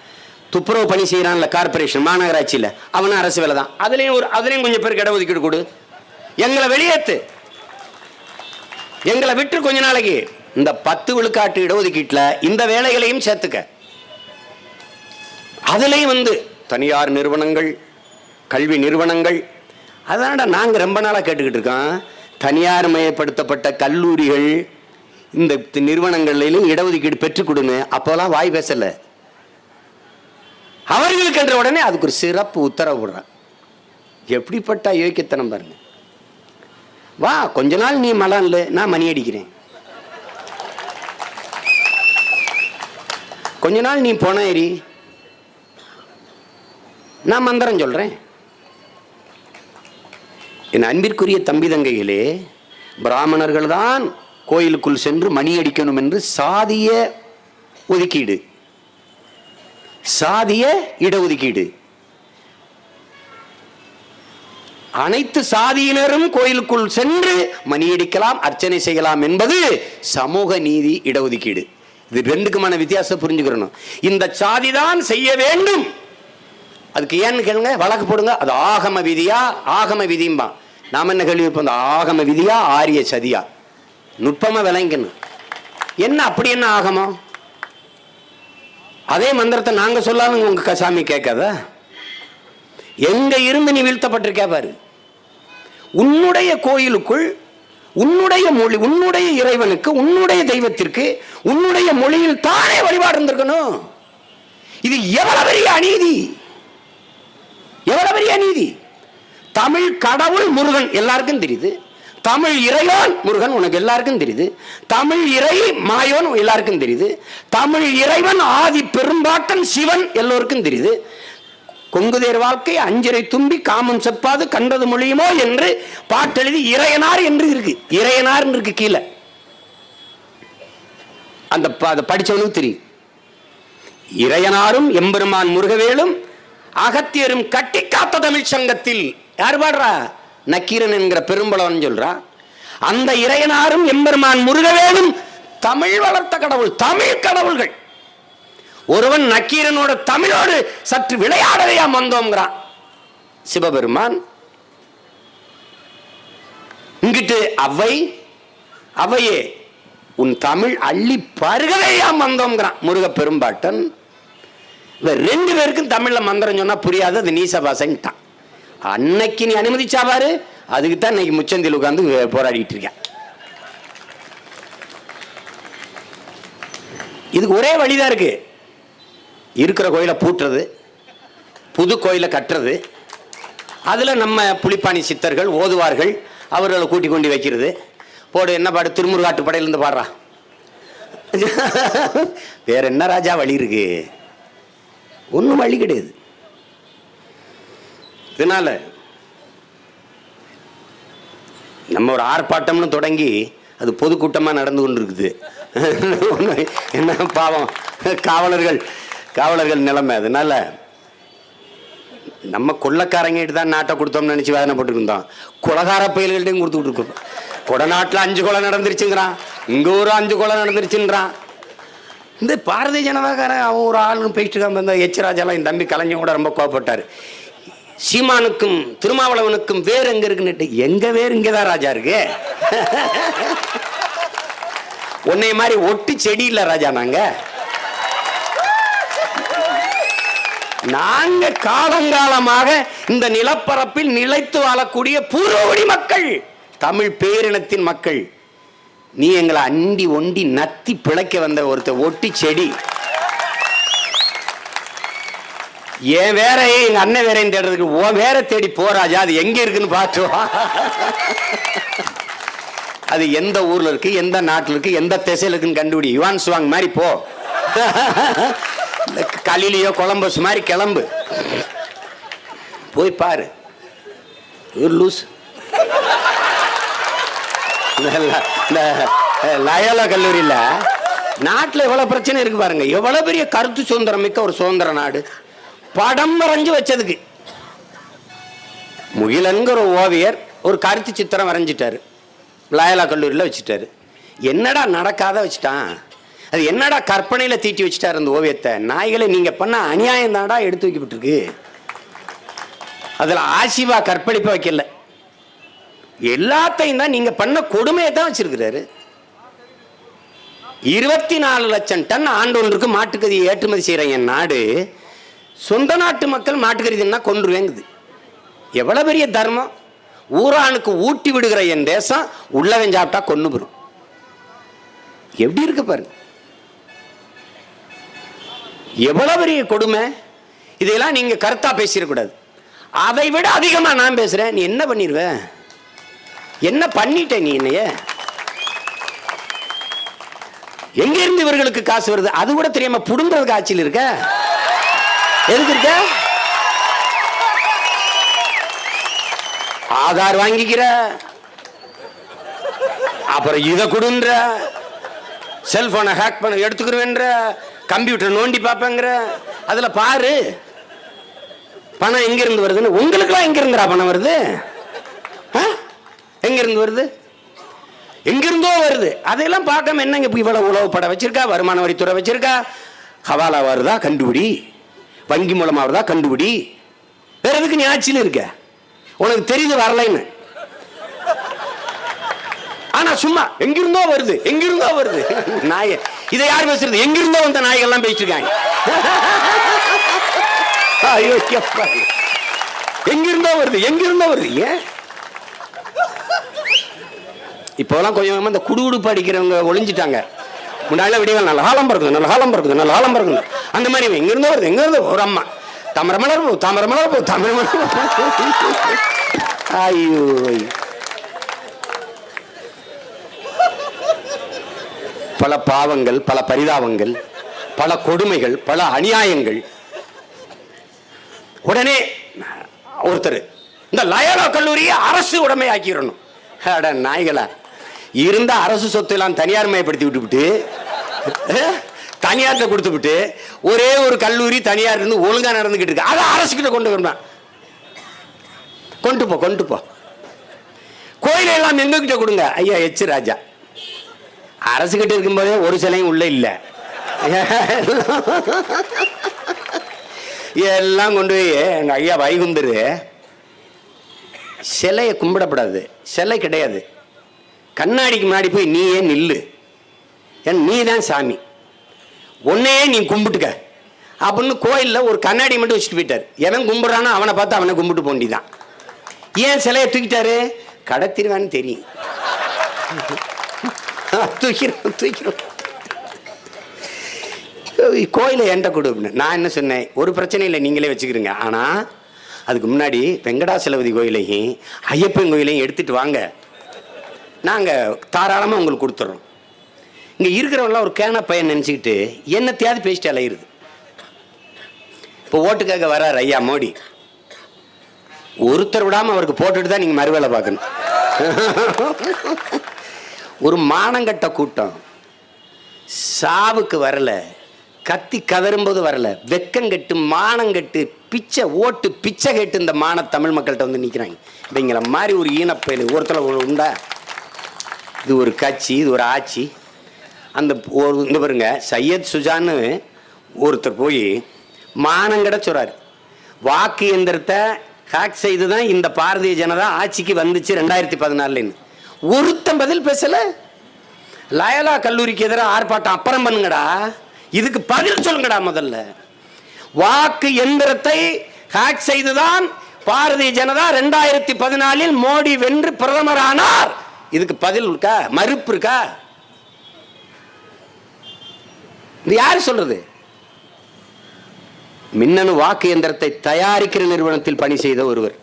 A: துப்புரவு பணி செய்யறான்ல கார்பரேஷன் மாநகராட்சியில, அவனும் அரசு வேலை தான். அதுலயும் கொஞ்சம் பேருக்கு இடஒதுக்கீடு கொடு. எங்களை வெளியேத்து, எங்களை விட்டு கொஞ்ச நாளைக்கு இந்த 10 விழுக்காட்டு இடஒதுக்கீட்டுல இந்த வேலைகளையும் சேர்த்துக்க. அதுலயும் தனியார் நிறுவனங்கள், கல்வி நிறுவனங்கள், அதான்டா நாங்க ரொம்ப நாளா கேட்டுக்கிட்டு இருக்கோம். தனியார் மயப்படுத்தப்பட்ட கல்லூரிகள், இந்த நிறுவனங்களிலும் இடஒதுக்கீடு பெற்றுக் கொடுங்க. அப்போலாம் வாய் பேசல. அவர்களுக்கு என்ற உடனே அதுக்கு ஒரு சிறப்பு உத்தரவு போடுறான். எப்படிப்பட்ட யோக்கியத்தனம் பாருங்க. வா, கொஞ்ச நாள் நீ மலான்ல, நான் மணி அடிக்கிறேன். கொஞ்ச நாள் நீ போன ஏறி, நான் மந்திரம் சொல்றேன். என் அன்பிற்குரிய தம்பி தங்கைகளே, பிராமணர்கள் தான் கோயிலுக்குள் சென்று மணி அடிக்கணும் என்று சாதிய ஒதுக்கீடு, சாதிய இடஒதுக்கீடு. அனைத்து சாதியினரும் கோயிலுக்குள் சென்று மணி அடிக்கலாம், அர்ச்சனை செய்யலாம் என்பது சமூக நீதி இடஒதுக்கீடு. இது ரெண்டுக்குமான வித்தியாசம் புரிஞ்சுக்கிறணும். இந்த சாதிதான் செய்ய வேண்டும். அதுக்கு ஏன்னு கேளுங்க, வழக்கு போடுங்க. அது ஆகம விதியா, ஆகம விதியும்பா. நாம என்ன கேள்வி இருப்போம், ஆகம விதியா ஆரிய சதியா? நுட்பமா விளங்கணும். என்ன அப்படி என்ன ஆகமம்? அதே மந்திரத்தை நாங்க சொல்லாலும் உங்க சாமி கேட்காதா? எங்க இருந்து நீ வீழ்த்தப்பட்டிருக்கா பாரு. உன்னுடைய கோயிலுக்குள், உன்னுடைய மொழி, உன்னுடைய இறைவனுக்கு, உன்னுடைய தெய்வத்திற்கு உன்னுடைய மொழியில் தானே வழிபாடு இருந்திருக்கணும். இது எவ்வளவு பெரிய அநீதி, எவ்வளவு பெரிய அநீதி. தமிழ் கடவுள் முருகன் எல்லாருக்கும் தெரியுது. தமிழ் இறைவன் முருகன் உனக்கு எல்லாருக்கும் தெரியுது. தமிழ் இறை மாயோன் எல்லாருக்கும் தெரியுது. தமிழ் இறைவன் ஆதி பெரும்பாட்டன் சிவன் எல்லோருக்கும் தெரியுது. கொங்குதேர் வாழ்க்கை அஞ்சரை தும்பி காமம் செப்பாது கண்டது மொழியுமோ என்று பாட்டெழுதி இறையனார் என்று இருக்கு. இறையனார் இருக்கு கீழே. அந்த படிச்சவனுக்கு தெரியும். இறையனாரும் எம்பெருமான் முருகவேலும் அகத்தியரும் கட்டி காத்த தமிழ் சங்கத்தில் யார் பாடுறா? நக்கீரன் என்கிற பெரும்பளவன் சொல்றா. அந்த இறையனாரும் எம்பெருமான் முருகவேலும் தமிழ் வளர்த்த கடவுள், தமிழ் கடவுள்கள். ஒருவன் நக்கீரனோட தமிழோடு சற்று விளையாடலையா வந்தோம்ங்கிறான் சிவபெருமான். இங்கிட்டு அவையே உன் தமிழ் அள்ளி பருகலையாம் வந்தோம்ங்கிறான் முருக பெரும்பாட்டன். ரெண்டு பேருக்கும் தமிழ்ல மந்திரம் சொன்னா புரியாது, அது நீச பாசைட்டான். அன்னைக்கு நீ அனுமதிச்சா பாரு, அதுக்கு தான் இன்னைக்கு முச்சந்தில் உட்கார்ந்து போராடிட்டு இருக்கேன். இதுக்கு ஒரே வழிதான் இருக்கு. இருக்கிற கோயிலை பூட்டுறது, புது கோயிலை கட்டுறது, அதுல நம்ம புலிப்பாணி சித்தர்கள் ஓதுவார்கள், அவர்களை கூட்டி கொண்டு வைக்கிறது. போடு, என்ன பாடு? திருமுருகாட்டு படையிலிருந்து பாடுறா. வேற என்ன ராஜா வழி இருக்கு? ஒன்றும் வழி கிடையாது. இதனால நம்ம ஒரு ஆர்ப்பாட்டம்னு தொடங்கி அது பொதுக்கூட்டமாக நடந்து கொண்டு இருக்குது. என்ன பாவம் காவலர்கள் நிலைமை. அதனால நம்ம கொள்ளக்காரங்கிட்ட தான் நாட்டை கொடுத்தோம்னு நினைச்சு வேதனை போட்டுருந்தோம். குலகார பயல்கள்ட்டையும் கொடுத்துக்கிட்டு இருக்கோம். கொடநாட்டில் 5 கொலை நடந்துருச்சுங்கிறான், இங்கே ஒரு 5 கொலை நடந்துருச்சுன்றான். இந்த பாரதிய ஜனதாக்காரன் அவன் ஒரு ஆளுன்னு போயிட்டு இருக்கான். எச்ராஜாலாம் என் தம்பி கலைஞர் கூட ரொம்ப கோவப்பட்டார். சீமானுக்கும் திருமாவளவனுக்கும் வேறு எங்க இருக்குன்னு. எங்க வேறு இங்கேதான் ராஜா இருக்கு. உன்னை மாதிரி ஒட்டு செடி இல்லை ராஜா. நாங்க காலங்காலமாக இந்த நிலப்பரப்பில் நிலைத்து வாழக்கூடிய பூர்வகுடி மக்கள், தமிழ் பேரினத்தின் மக்கள். நீ எங்களை அண்டி ஒண்டி நத்தி பிழைக்க வந்த ஒருத்த ஒட்டி செடி. ஏன் வேற எங்க அண்ணன் வேற தேடுறதுக்கு ஓ வேற தேடி போராஜா. அது எங்க இருக்குன்னு பார்த்துவா. அது எந்த ஊர்ல இருக்கு, எந்த நாட்டில் இருக்கு, எந்த திசையில இருக்குன்னு கண்டுபிடி. யுவான் சுவாங் மாதிரி போ. கலிலியோ கொலம்பஸ் மாதிரி கிளம்பு, போய் பாரு. லூஸ் லயோலா கல்லூரியில் நாட்டில் எவ்வளவு பிரச்சனை இருக்கு பாருங்க. எவ்வளவு பெரிய கருத்து சுதந்திரம் மிக்க ஒரு சுதந்திர நாடு. படம் வரைஞ்சு வச்சதுக்கு முகிலன்கிற ஓவியர் ஒரு கருத்து சித்திரம் வரைஞ்சிட்டாரு, லயோலா கல்லூரியில் வச்சுட்டாரு. என்னடா நடக்காத வச்சுட்டான், அது என்னடா கற்பனையில் தீட்டி வச்சுட்டாரு அந்த ஓவியத்தை. நாய்களை நீங்க பண்ண அநியாயம் தான்டா எடுத்து வைக்கப்பட்டிருக்கு. அதில் ஆசிவா கற்பழிப்ப வைக்கல, எல்லாத்தையும் தான் நீங்க பண்ண கொடுமையை தான் வச்சிருக்கிறாரு. 24 லட்சம் டன் ஆண்டொன்றுக்கு மாட்டுக்கறியை ஏற்றுமதி செய்யற என் நாடு, சொந்த நாட்டு மக்கள் மாட்டுக்கறிதுன்னா கொன்றுவேங்குது. எவ்வளவு பெரிய தர்மம். ஊரானுக்கு ஊட்டி விடுகிற என் தேசம் உள்ளவன் சாப்பிட்டா கொன்னு போடும். எப்படி இருக்கு பாருங்க, எவ்வளவு பெரிய கொடுமை. இதெல்லாம் நீங்க கருத்தா பேசிடக்கூடாது. அதை விட அதிகமா நான் பேசுறேன். நீ என்ன பண்ணிருவ, என்ன பண்ணிட்ட நீ என்னைய? எங்க இருந்து இவர்களுக்கு காசு வருது அது கூட தெரியாம புடுங்கிறதுக்கு ஆட்சியில் இருக்க. எதுக்கு இருக்க? ஆதார் வாங்கிக்கிற, அப்புறம் இதை கொடுன்ற, செல்போனை ஹேக் பண்ண எடுத்துக்கிறேன்ற, கம்ப்யூட்டர் நோண்டி பார்ப்பேங்கிற. அதுல பாரு பணம் எங்க இருந்து வருதுன்னு. உங்களுக்குலாம் எங்க இருந்துடா பணம் வருது? எங்க இருந்து வருது? எங்கிருந்தோ வருது. அதையெல்லாம் பார்க்காம என்னங்க இவ்வளவு உளவு படம் வச்சிருக்கா, வருமான வரித்துறை வச்சிருக்கா, ஹவாலா வருதா கண்டுபிடி, வங்கி மூலமா வருதா கண்டுபிடி. வேற எதுக்கு நீ ஆட்சியில் இருக்க? உனக்கு தெரியுது வரலைன்னு. ஆனா சும்மா எங்கிருந்தோ வருது, எங்கிருந்தோ வருது. நாய இதை யார் பேசுறது? எங்கிருந்தோ வந்த நாய்கள்லாம் பேசிட்டு இருக்காங்க. ஐயோ, எங்கிருந்தோ வருது, எங்கிருந்தோ வருது. ஏன் இப்போலாம் கொஞ்சம் இந்த குடுகுடுப்பு அடிக்கிறவங்க ஒளிஞ்சிட்டாங்க. முன்னாடி விடியல் நல்ல காலம் பிறகுது, நல்ல காலம் பிறகுது, நல்ல காலம் பிறகுது. அந்த மாதிரி எங்கிருந்தோ வருது, எங்கிருந்து ஒரு அம்மா தாமரமலர் போ, தாமரமலர் போ, தாமரமலர். ஐயோ, பல பாவங்கள், பல பரிதாபங்கள், பல கொடுமைகள், பல அநியாயங்கள். உடனே ஒருத்தர் இந்த லயோலா கல்லூரியை அரசு உடைமை ஆக்கிடணும். அட நாய்களா, இருந்த அரசு சொத்து எல்லாம் தனியார் மயப்படுத்தி விட்டுவிட்டு, தனியார்கிட்ட கொடுத்து விட்டு, ஒரே ஒரு கல்லூரி தனியார் இருந்து ஒழுங்கா நடந்துகிட்டு இருக்கு. அதை அரசு கிட்ட கொண்டு வரணும். கொண்டு போ, கொண்டு போ. கோயில எல்லாம் எங்க கிட்ட கொடுங்க. ஐயா எச் ராஜா அரசு கிட்ட இருக்கும்போதே ஒரு சிலையும் உள்ள இல்ல. எல்லாம் கொண்டு போய் எங்க ஐயா வைகுந்தரு சிலையை கும்பிடப்படாது, சிலை கிடையாது. கண்ணாடிக்கு முன்னாடி போய் நீயே நில்லு, நீ தான் சாமி, உன்னையே நீ கும்பிட்டுக்க அப்படின்னு கோயிலில் ஒரு கண்ணாடி மட்டும் வச்சுட்டு போயிட்டார். எவன் கும்பிட்றானோ அவனை பார்த்து அவனை கும்பிட்டு போண்டிதான். ஏன் சிலையை தூக்கிட்டாரு? கடத்திருவான்னு தெரியும். தூக்கிறோம் தூக்கிறோம். கோயிலை என்கிட்ட கொடு அப்படின்னு. நான் என்ன சொன்னேன், ஒரு பிரச்சனை இல்லை, நீங்களே வச்சுக்கிறீங்க. ஆனால் அதுக்கு முன்னாடி வெங்கடாசலபதி கோயிலையும் ஐயப்பன் கோயிலையும் எடுத்துட்டு வாங்க, நாங்கள் தாராளமாக உங்களுக்கு கொடுத்துட்றோம். இங்கே இருக்கிறவங்களாம் ஒரு கேன பையன் நினச்சிக்கிட்டு என்னத்தையாவது பேசிட்டு அலையிறது. இப்போ ஓட்டுக்காக வர்றார் ஐயா மோடி, ஒருத்தர் விடாமல் அவருக்கு போட்டுட்டு தான் நீங்கள் மறுவேலை பார்க்கணும். ஒரு மானங்கட்ட கூட்டம் சாவுக்கு வரல, கத்தி கதறும்போது வரல, வெக்கம் கெட்டு மானம் கெட்டு பிச்சை ஓட்டு பிச்சை கேட்டு இந்த மான தமிழ் மக்கள்கிட்ட வந்து நிற்கிறாங்க. இவங்கள மாதிரி ஒரு ஈனப்பயல் ஒருத்தர் உண்டா? இது ஒரு கட்சி, இது ஒரு ஆட்சி. அந்த இந்த பாருங்க, சையத் சுஜான்னு ஒருத்தர் போய் மானங்கட சொல்றாரு, வாக்கு எந்திரத்தை ஹேக் செய்து தான் இந்த பாரதிய ஜனதா ஆட்சிக்கு வந்துச்சு 2014. ஒருத்தன் பதில் பேசல. லயலா கல்லூரிக்கு எதிராக ஆர்ப்பாட்டம் அப்புறம் பண்ணுங்கடா, இதுக்கு பதில் சொல்லுங்கடா. முதல்ல வாக்கு எந்திரத்தை ஹேக் செய்துதான் பாரதிய ஜனதா 2014 மோடி வென்று பிரதமர் ஆனார். இதுக்கு பதில் இருக்கா? மறுப்பு இருக்கா? இது யாரு சொல்றது? மின்னணு வாக்கு எந்திரத்தை தயாரிக்கிற நிறுவனத்தில் பணி செய்த ஒருவர்.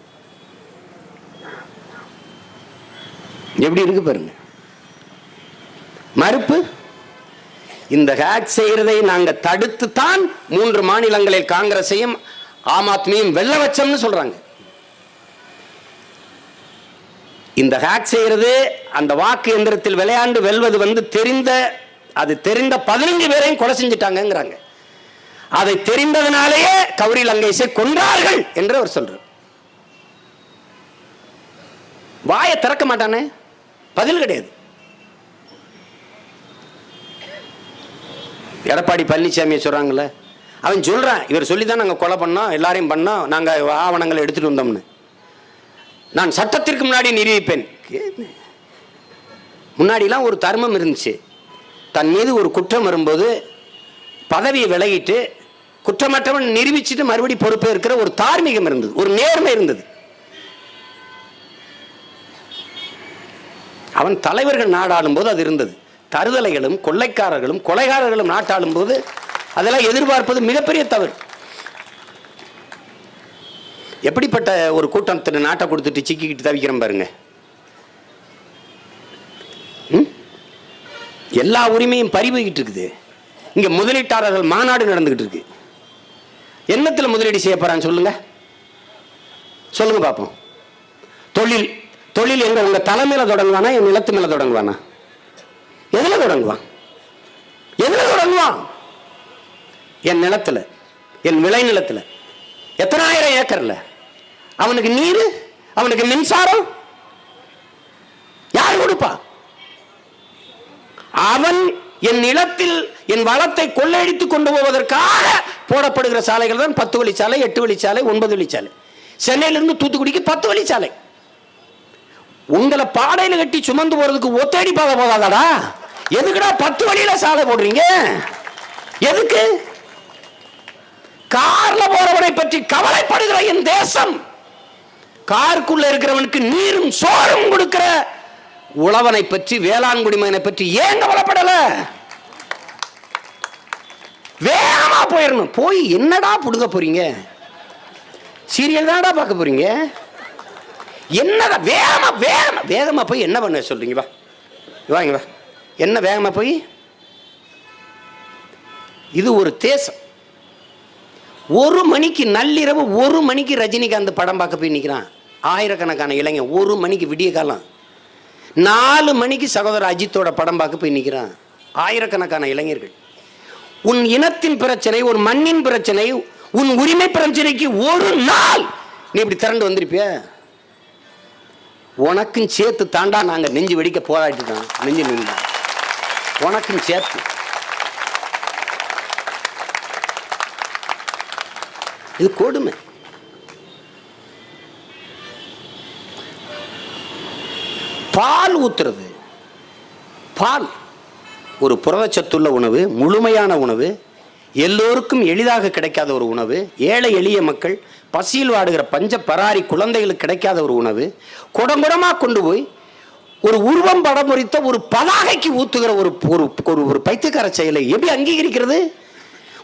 A: எப்படி இருக்கு பாருங்க மறுப்பு. இந்த ஹேக் செய்யறதை நாங்க தடுத்து தான் 3 மாநிலங்களில் காங்கிரஸையும் ஆம் ஆத்மியும் வெல்ல வச்சோம்னு சொல்றாங்க. இந்த ஹேக் செய்யறது, அந்த வாக்கு எந்திரத்தில் விளையாண்டு வெல்வது தெரிந்த 15 பேரையும் கொலை செஞ்சுட்டாங்கிறாங்க. அதை தெரிந்ததனாலேயே கௌரி லங்கேஷை கொன்றார்கள் என்று அவர் சொல்றார். வாயை திறக்க மாட்டானே, பதில் கிடையாது. எடப்பாடி பழனிசாமியை சொல்றாங்கல்ல, அவன் சொல்றான், இவர் சொல்லிதான் நாங்கள் கொலை பண்ணோம், எல்லாரையும் பண்ணோம், நாங்கள் ஆவணங்களை எடுத்துட்டு வந்தோம்னு. நான் சட்டத்திற்கு முன்னாடி நிரூபிப்பேன். முன்னாடிலாம் ஒரு தர்மம் இருந்துச்சு. தன் மீது ஒரு குற்றம் வரும்போது பதவியை விலகிட்டு குற்றமற்றவன் நிரூபிச்சுட்டு மறுபடி பொறுப்பே இருக்கிற ஒரு தார்மீகம் இருந்தது, ஒரு நேர்மை இருந்தது. அவன் தலைவர்கள் நாடாளும் போது அது இருந்தது. தருதலைகளும் கொள்ளைக்காரர்களும் கொலைகாரர்களும் நாட்டாளும் போது அதெல்லாம் எதிர்பார்ப்பது மிகப்பெரிய தவறு. எப்படிப்பட்ட ஒரு கூட்டத்தில் நாட்டை கொடுத்துட்டு சிக்கிக்கிட்டு தவிக்கிறோம் பாருங்க. எல்லா உரிமையும் பறிபோய்கிட்டு இருக்குது. இங்க முதலீட்டாளர்கள் மாநாடு நடந்துகிட்டு இருக்கு. என்னத்தில் முதலீடு செய்ய போறான்னு சொல்லுங்க, சொல்லுங்க பார்ப்போம். தொழில் எங்க உங்க தலைமையில தொடங்குவானா, என் நிலத்து மேல தொடங்குவானா? எதுல தொடங்குவான்? என் நிலத்துல, என் விளை நிலத்துல, எத்தனை ஆயிரம் ஏக்கர்ல. அவனுக்கு நீர், அவனுக்கு மின்சாரம் யார் கொடுப்பா? அவன் என் நிலத்தில் என் வளத்தை கொள்ளையடித்துக் கொண்டு போவதற்காக போடப்படுகிற சாலைகள் தான் 10 வழிச்சாலை, 8 வழிச்சாலை, 9 வழிச்சாலை. சென்னையிலிருந்து தூத்துக்குடிக்கு 10 வழிச்சாலை. உங்களை பாடையில கட்டி சுமந்து போறதுக்கு ஒத்தடி பாதை போதாதடா? எதுக்குடா 10 வழியில சாலை போடுறீங்க? எதுக்கு? கார்ல போறவனை பற்றி கவலைப்படுகிற என் தேசம், காருக்குள்ள இருக்கிறவனுக்கு நீரும் சோறும் கொடுக்கிற உழவனை பற்றி, வேளாண் குடிமகனை பற்றி ஏன் கவலைப்படல? வேகமா போயிடணும். போய் என்னடா புடுங்க போறீங்க? சீரியல் தானடா பார்க்க போறீங்க? என்னடா வேகமா போய் என்ன பண்ண சொல்றீங்க? வாங்க வா. என்ன வேகமா போய்? இது ஒரு தேசம். 1 மணிக்கு நள்ளிரவு 1 மணிக்கு ரஜினிகாந்த் படம் பார்க்க போய் நிற்கிறான் ஆயிரக்கணக்கான இளைஞன். 1 மணிக்கு விடிய காலம். 4 மணிக்கு சகோதரர் அஜித்தோட படம் பார்க்க போய் நிற்கிறான் ஆயிரக்கணக்கான இளைஞர்கள். உன் இனத்தின் பிரச்சனை, ஒரு மண்ணின் பிரச்சனை, உன் உரிமை பிரச்சனைக்கு ஒரு நாள் நீ இப்படி திரண்டு வந்திருப்பிய? உனக்கும் சேர்த்து தாண்டா நாங்க நெஞ்சு வெடிக்க போராடிட்டோம். நெஞ்சு நின்று உனக்கும் சேர்த்து. இது கொடுமை. பால் ஊத்துறது, பால் ஒரு புரதச்சத்துள்ள உணவு, முழுமையான உணவு, எல்லோருக்கும் எளிதாக கிடைக்காத ஒரு உணவு, ஏழை எளிய மக்கள், பசியில் வாடுகிற பஞ்ச பராரி குழந்தைகளுக்கு கிடைக்காத ஒரு உணவு, குடங்குடமாக கொண்டு போய் ஒரு உருவம் படம் முறித்த ஒரு பதாகைக்கு ஊத்துகிற ஒரு பைத்தியக்கார செயலை எப்படி அங்கீகரிக்கிறது?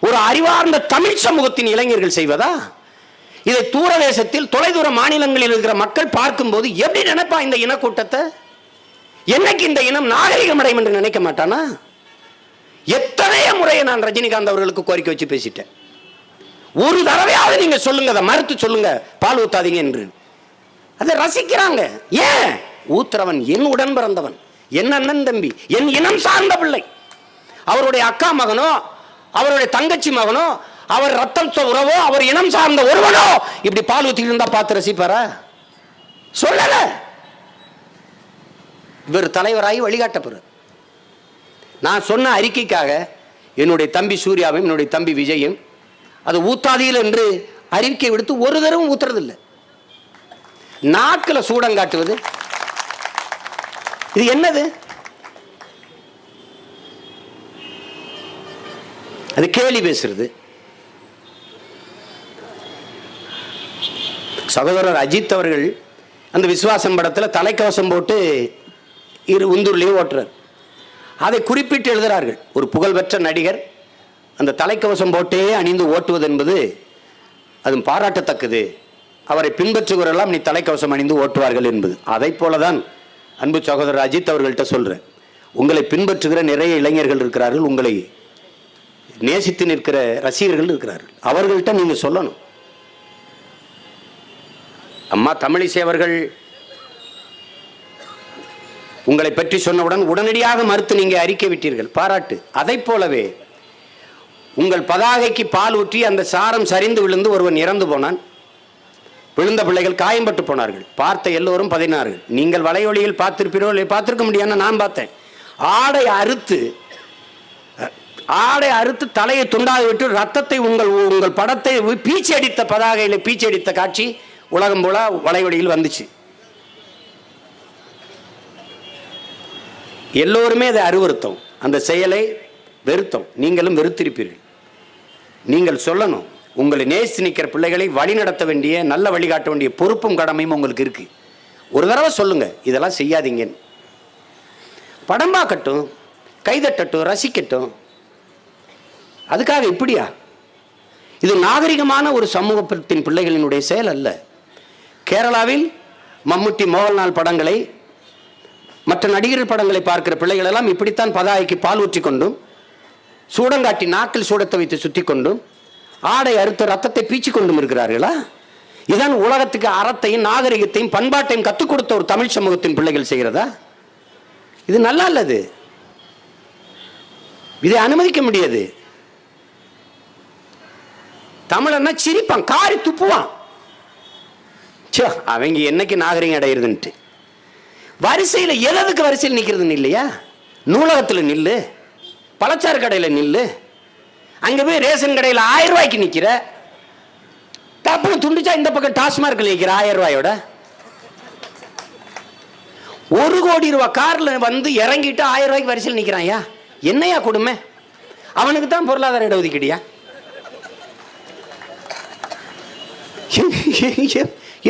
A: ஒரு அறிவார்ந்த தமிழ் சமூகத்தின் இளைஞர்கள் செய்வதா? இதை தூரதேசத்தில் தொலைதூர மாநிலங்களில் இருக்கிற மக்கள் பார்க்கும்போது எப்படி நினைப்பா இந்த இனக்கூட்டத்தை? என்னைக்கு இந்த இனம் நாகரிகம் அடையும் என்று நினைக்க மாட்டானா? எத்தனைய முறையை நான் ரஜினிகாந்த் அவர்களுக்கு கோரிக்கை வச்சு பேசிட்டேன். ஒரு தடவையாவது நீங்க சொல்லுங்க, அதை மறுத்து சொல்லுங்க, பால் ஊத்தாதீங்க என்று. அதை ரசிக்கிறாங்க. ஏன்? ஊத்துறவன் என் உடன் பிறந்தவன், என் அண்ணன் தம்பி, என் இனம் சார்ந்த பிள்ளை. அவருடைய அக்கா மகனோ அவருடைய தங்கச்சி மகனோ, அவர் ரத்தம் உறவோ, அவர் இனம் சார்ந்த ஒருவனோ இப்படி பால் ஊத்தி இருந்தா பார்த்து ரசிப்பாரா? சொல்லல. இவர் தலைவராகி வழிகாட்டப்படுற. நான் சொன்ன அறிக்கைக்காக என்னுடைய தம்பி சூர்யாவையும் என்னுடைய தம்பி விஜயும் அது ஊத்தாதீர்கள் என்று அறிக்கை விடுத்து ஒரு தடவை ஊத்துறது இல்லை. நாக்கில் சூடம் காட்டுவது இது என்னது? அது கேலி பேசுறது. சகோதரர் அஜித் அவர்கள் அந்த விசுவாசம் படத்தில் தலைக்கவசம் போட்டு உந்தூர்லேயே ஓட்டுறார். அதை குறிப்பிட்டு எழுதுகிறார்கள். ஒரு புகழ்பெற்ற நடிகர் அந்த தலைக்கவசம் போட்டே அணிந்து ஓட்டுவது என்பது அது பாராட்டத்தக்கது. அவரை பின்பற்றுகிறவரெல்லாம் நீ தலைக்கவசம் அணிந்து ஓட்டுவார்கள் என்பது. அதை போலதான் அன்பு சகோதரர் அஜித் அவர்கள்ட்ட சொல்றேன். உங்களை பின்பற்றுகிற நிறைய இளைஞர்கள் இருக்கிறார்கள், உங்களை நேசித்து நிற்கிற ரசிகர்கள் இருக்கிறார்கள். அவர்கள்ட்ட நீங்க சொல்லணும். அம்மா தமிழிசை அவர்கள் உங்களை பற்றி சொன்னவுடன் உடனடியாக மறுத்து நீங்க அறிக்கை விட்டீர்கள், பாராட்டு. அதை போலவே உங்கள் பதாகைக்கு பால் ஊற்றி அந்த சாரம் சரிந்து விழுந்து ஒருவன் இறந்து போனான். விழுந்த பிள்ளைகள் காயம்பட்டு போனார்கள். பார்த்த எல்லோரும் பதினார்கள். நீங்கள் வலையொலியில் பார்த்திருப்பீரோ பார்த்திருக்க முடியாது. நான் பார்த்தேன். ஆடை அறுத்து தலையை துண்டாக விட்டு ரத்தத்தை உங்கள் படத்தை பீச்சி அடித்த பதாகையில் பீச்சி அடித்த காட்சி உலகம் போல வலைவழியில் வந்துச்சு. எல்லோருமே அதை அருவருத்தம், அந்த செயலை வெறுத்தோம். நீங்களும் வெறுத்திருப்பீர்கள். நீங்கள் சொல்லணும், உங்களை நேசி நிற்கிற பிள்ளைகளை வழி நடத்த வேண்டிய, நல்ல வழிகாட்ட வேண்டிய பொறுப்பும் கடமையும் உங்களுக்கு இருக்கு. ஒரு தடவை சொல்லுங்க, இதெல்லாம் செய்யாதீங்க. படம் பார்க்கட்டும், கைதட்டட்டும், ரசிக்கட்டும். அதுக்காக இப்படியா? இது நாகரிகமான ஒரு சமூகத்தின் பிள்ளைகளினுடைய செயல் அல்ல. கேரளாவில் மம்முட்டி, மோகன்லால் படங்களை, மற்ற நடிகர் படங்களை பார்க்கிற பிள்ளைகள் எல்லாம் இப்படித்தான் பதாகைக்கு பால் ஊற்றி கொண்டும், சூடங்காட்டி நாக்கில் சூடத்தை வைத்து சுற்றி கொண்டும், ஆடை அறுத்த ரத்தத்தை பீச்சி கொண்டும் இருக்கிறார்களா? இதான் உலகத்துக்கு அறத்தையும் நாகரிகத்தையும் பண்பாட்டையும் கற்றுக் கொடுத்த ஒரு தமிழ் சமூகத்தின் பிள்ளைகள் செய்கிறதா? இது நல்லா இல்லது. இதை அனுமதிக்க முடியாது. தமிழன்னா சிரிப்பான், காரி துப்புவான். அவங்க என்னைக்கு நாகரிகம் அடையிறதுன்ட்டு வரிசையில் எதுக்கு வரிசையில் நிற்கிறதுன்னு இல்லையா? நூலகத்தில் நில்லு, பழச்சாறு கடையில் நில்லு, அங்கே போய் ரேஷன் கடையில் 1000 ரூபாய்க்கு நிற்கிற, தப்பு துண்டிச்சா இந்த பக்கம் டாஸ்மார்க்கில் நிற்கிற 1000 ரூபாயோட. 1 கோடி ரூபாய் காரில் வந்து இறங்கிட்டு 1000 ரூபாய்க்கு வரிசையில் நிற்கிறான்யா. என்னையா கொடுமை? அவனுக்கு தான் பொருளாதார இடஒதுக்கீடியா?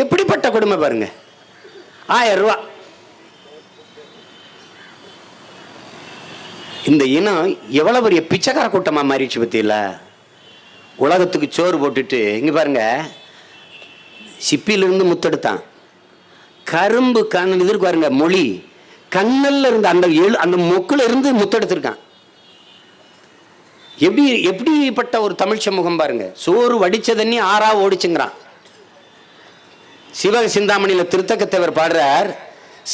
A: எப்படிப்பட்ட கொடுமை பாருங்க. 1000 ரூபாய். இந்த இனம் எவ்வளவு பெரிய பிச்சைக்கார கூட்டமா மாறிடுச்சு பத்தியில. உலகத்துக்கு சோறு போட்டுட்டு இங்க பாருங்க, சிப்பிலிருந்து முத்தெடுத்தான். கரும்பு கண்ணு இதற்கு பாருங்க, மொழி கண்ணல்ல இருந்து அந்த மொக்குல இருந்து முத்தெடுத்திருக்கான். எப்படிப்பட்ட ஒரு தமிழ் சமூகம் பாருங்க. சோறு வடிச்ச தண்ணி ஆறா ஓடிச்சுங்கிறான். சிவக சிந்தாமணியில திருத்தக்கத்தேவர் பாடுறார்,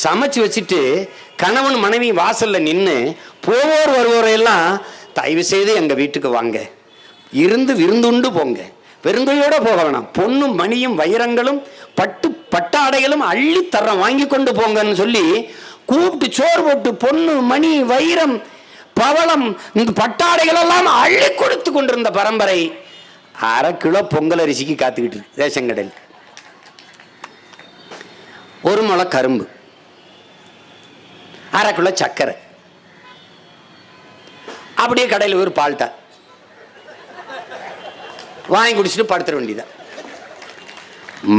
A: சமைச்சு வச்சுட்டு கணவன் மனைவி வாசல்ல நின்று போவோர் வருவோரையெல்லாம் தயவு செய்து எங்க வீட்டுக்கு வாங்க, இருந்து விருந்துண்டு போங்க, பெருந்தையோட போக வேணாம், பொண்ணும் மணியும் வைரங்களும் பட்டாடைகளும் அள்ளி தரம் வாங்கி கொண்டு போங்கன்னு சொல்லி கூப்பிட்டு சோறு போட்டு பொண்ணு மணி வைரம் பவளம் இந்த பட்டாடைகள் எல்லாம் அள்ளி கொடுத்து கொண்டிருந்த பரம்பரை 1/2 கிலோ பொங்கல் அரிசிக்கு காத்துக்கிட்டு ரேஷன் கடையில். 1 முளை கரும்பு, 1/2 கிலோ சர்க்கரை, அப்படியே கடையில் ஒரு பால்ட்டா வாங்கி குடிச்சிட்டு படுத்துற வேண்டியதான்.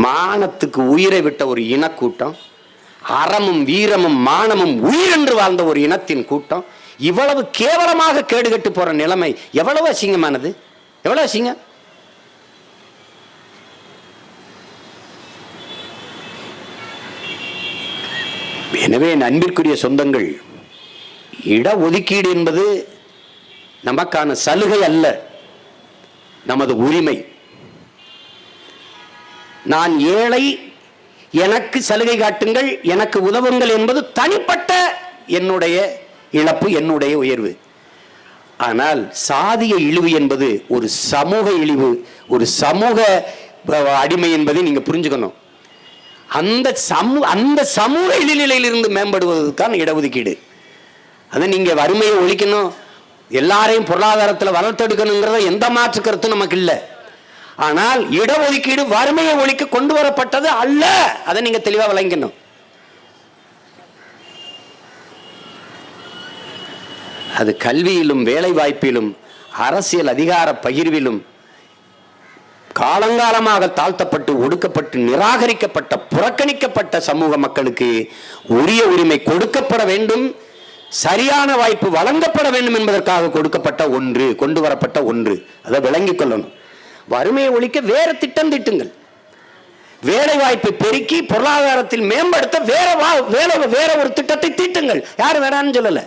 A: மானத்துக்கு உயிரை விட்ட ஒரு இனக்கூட்டம், அறமும் வீரமும் மானமும் உயிரென்று வாழ்ந்த ஒரு இனத்தின் கூட்டம் இவ்வளவு கேவலமாக கேடுகட்டு போற நிலைமை எவ்வளவு அசிங்கமானது, எவ்வளவு அசிங்கம். எனவே அன்பிற்குரிய சொந்தங்கள், இட ஒதுக்கீடு என்பது நமக்கான சலுகை அல்ல, நமது உரிமை. நான் ஏழை, எனக்கு சலுகை காட்டுங்கள், எனக்கு உதவுங்கள் என்பது தனிப்பட்ட என்னுடைய இழப்பு, என்னுடைய உயர்வு. ஆனால் சாதிய இழிவு என்பது ஒரு சமூக இழிவு, ஒரு சமூக அடிமை என்பதை நீங்க புரிஞ்சுக்கணும். அந்த சமூக இழிநிலையிலிருந்து மேம்படுவதற்கான இடஒதுக்கீடு. அதை நீங்க வறுமையை ஒழிக்கணும், எல்லாரையும் பொருளாதாரத்தில் வளர்த்தெடுக்கணுங்கிறத எந்த மாற்று கருத்தும் நமக்கு இல்லை. ஆனால் இடஒதுக்கீடு வறுமையை ஒழிக்க கொண்டு வரப்பட்டது அல்ல. அதை நீங்க தெளிவா விளங்கணும். அது கல்வியிலும் வேலை வாய்ப்பிலும் அரசியல் அதிகார பகிர்விலும் காலங்காலமாக தாழ்த்தப்பட்டு ஒடுக்கப்பட்டு நிராகரிக்கப்பட்ட புறக்கணிக்கப்பட்ட சமூக மக்களுக்கு உரிய உரிமை கொடுக்கப்பட வேண்டும், சரியான வாய்ப்பு வழங்கப்பட வேண்டும் என்பதற்காக கொடுக்கப்பட்ட ஒன்று, கொண்டு வரப்பட்ட ஒன்று. அதை விளங்கிக் கொள்ளணும். வறுமையை ஒழிக்க வேற திட்டம் திட்டுங்கள், வேலை வாய்ப்பை பெருக்கி பொருளாதாரத்தில் மேம்படுத்த வேற ஒரு திட்டத்தை தீட்டுங்கள். யாரும் வேணான்னு சொல்லல.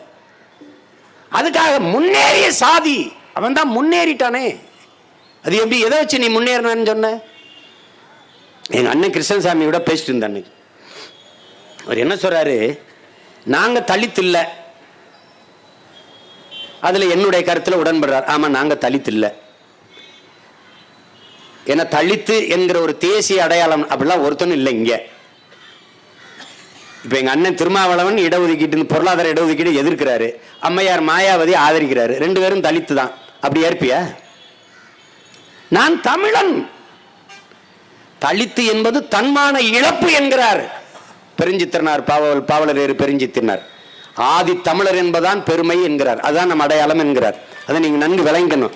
A: அதுக்காக முன்னேறிய சாதி அவன் தான் முன்னேறிட்டானே. அது எப்படி, எதை வச்சு நீ முன்னேறினான்னு சொன்ன? எங்க அண்ணன் கிருஷ்ணசாமியோட பேசிட்டு இருந்தான். அவர் என்ன சொல்றாரு, நாங்க தலித் இல்ல. அதுல என்னுடைய கருத்துல உடன்படுறார். ஆமா, நாங்க தலித் இல்ல. ஏன்னா தலித்து என்கிற ஒரு தேசிய அடையாளம் அப்படிலாம் ஒருத்தனும் இல்லை இங்க. இப்ப எங்க அண்ணன் திருமாவளவன் இடஒதுக்கீட்டு, பொருளாதார இடஒதுக்கீடு எதிர்க்கிறாரு, அம்மையார் மாயாவதி ஆதரிக்கிறாரு. ரெண்டு பேரும் தலித்து தான். அப்படி ஏற்பியா? நான் தமிழன். தலித்து என்பது தன்மான இழப்பு என்கிறார் பெருஞ்சித்திரனார், பாவலரேறு பெருஞ்சித்திரனார். ஆதி தமிழர் என்பதான் பெருமை என்கிறார். அதுதான் நம் அடையாளம் என்கிறார். அதை நீங்க நன்கு விளங்கணும்.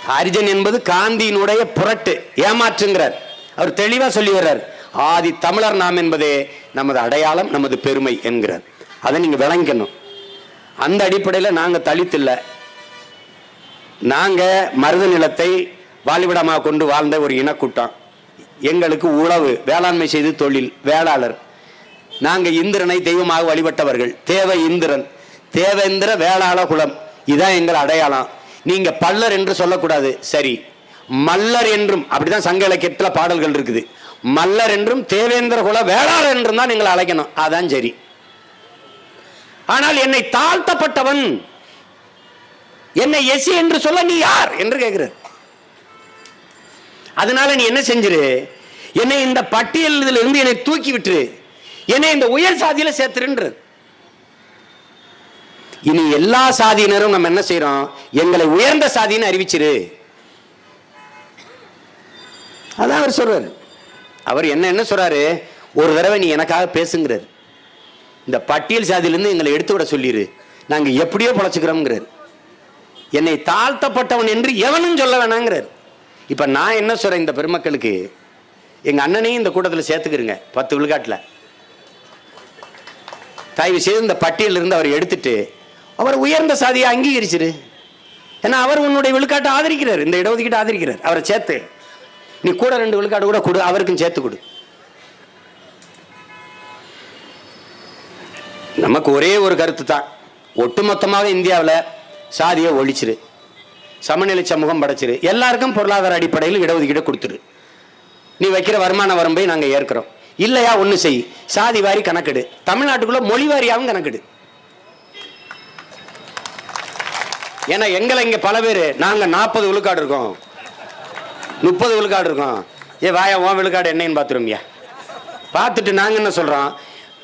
A: ஹரிஜன் என்பது காந்தியினுடைய புரட்டு, ஏமாற்றுங்கிறார். அவர் தெளிவா சொல்லி வர்றார். ஆதி தமிழர் நாம் என்பதே நமது அடையாளம், நமது பெருமை என்கிறார். அதை நீங்க விளங்கணும். அந்த அடிப்படையில் நாங்க தலித் இல்லை. நாங்க மருத நிலத்தை வாழ்விடமாக கொண்டு வாழ்ந்த ஒரு இனக்கூட்டம். எங்களுக்கு உழவு, வேளாண்மை செய்து தொழில், வேளாளர். நாங்க இந்திரனை தெய்வமாக வழிபட்டவர்கள். இந்திரன், தேவேந்திர வேளாள குலம், இதான் எங்கள் அடையாளம். நீங்க பல்லர் என்று சொல்லக்கூடாது. சரி, மல்லர் என்றும், அப்படிதான் சங்க இலக்கியத்தில் பாடல்கள் இருக்குது. மல்லர் என்றும் தேவேந்திர குல வேளாளர் என்றும் தான் நீங்கள் அழைக்கணும். அதான் சரி. ஆனால் என்னை தாழ்த்தப்பட்டவன், என்னை எசி என்று சொல்ல நீ யார் என்று கேட்கிற. அதனால நீ என்ன செஞ்சிரு, என்னை இந்த பட்டியலில் இருந்து என்னை தூக்கி விட்டு என்னை இந்த உயர் சாதியில சேர்த்துருன்ற. இனி எல்லா சாதியினரும் நம்ம என்ன செய்யறோம், எங்களை உயர்ந்த சாதின்னு அறிவிச்சிரு. அதான் அவர் சொல்றாரு. அவர் என்ன சொல்றாரு, ஒரு தடவை நீ எனக்காக பேசுங்கிறார். இந்த பட்டியல் சாதியிலிருந்து எங்களை எடுத்து விட சொல்லிரு, நாங்க எப்படியோ பொழைச்சுக்கிறோம்ங்கிறார். என்னை தாழ்த்தப்பட்டவன் என்று எவனும் சொல்ல வேணாங்கிறார். இப்ப நான் என்ன சொல்றேன், இந்த பெருமக்களுக்கு, எங்க அண்ணனையும் இந்த கூட்டத்தில் சேர்த்துக்கிறங்க. 10 விழுக்காட்டில் தயவு செய்து இந்த பட்டியலில் இருந்து அவர் எடுத்துட்டு அவர் உயர்ந்த சாதியை அங்கீகரிச்சிரு. ஏன்னா அவர் உன்னுடைய விழுக்காட்டை ஆதரிக்கிறார், இந்த இடஒதுக்கீட்டை ஆதரிக்கிறார். அவரை சேர்த்து நீ கூட 2 விழுக்காடு கூட கொடு, அவருக்கும் சேர்த்து கொடு. நமக்கு ஒரே ஒரு கருத்து தான், ஒட்டுமொத்தமாக இந்தியாவில் சாதியை ஒழிச்சிரு, சமநிலை சமூகம் படைச்சிரு, எல்லாருக்கும் பொருளாதார அடிப்படையில் இடஒதுக்கீடு கொடுத்துரு. நீ வைக்கிற வருமான வரம்பை நாங்கள் ஏற்கிறோம். இல்லையா ஒன்று செய், சாதி வாரி கணக்கெடு, தமிழ்நாட்டுக்குள்ள மொழி வாரியாகவும் கணக்கெடு. ஏன்னா எங்களை இங்க பல பேர், நாங்க 40 விழுக்காடு இருக்கோம், 30 விழுக்காடு இருக்கோம். வாயா உன் விழுக்காடு என்னன்னு பார்த்துருமியா. பார்த்துட்டு நாங்க என்ன சொல்றோம்,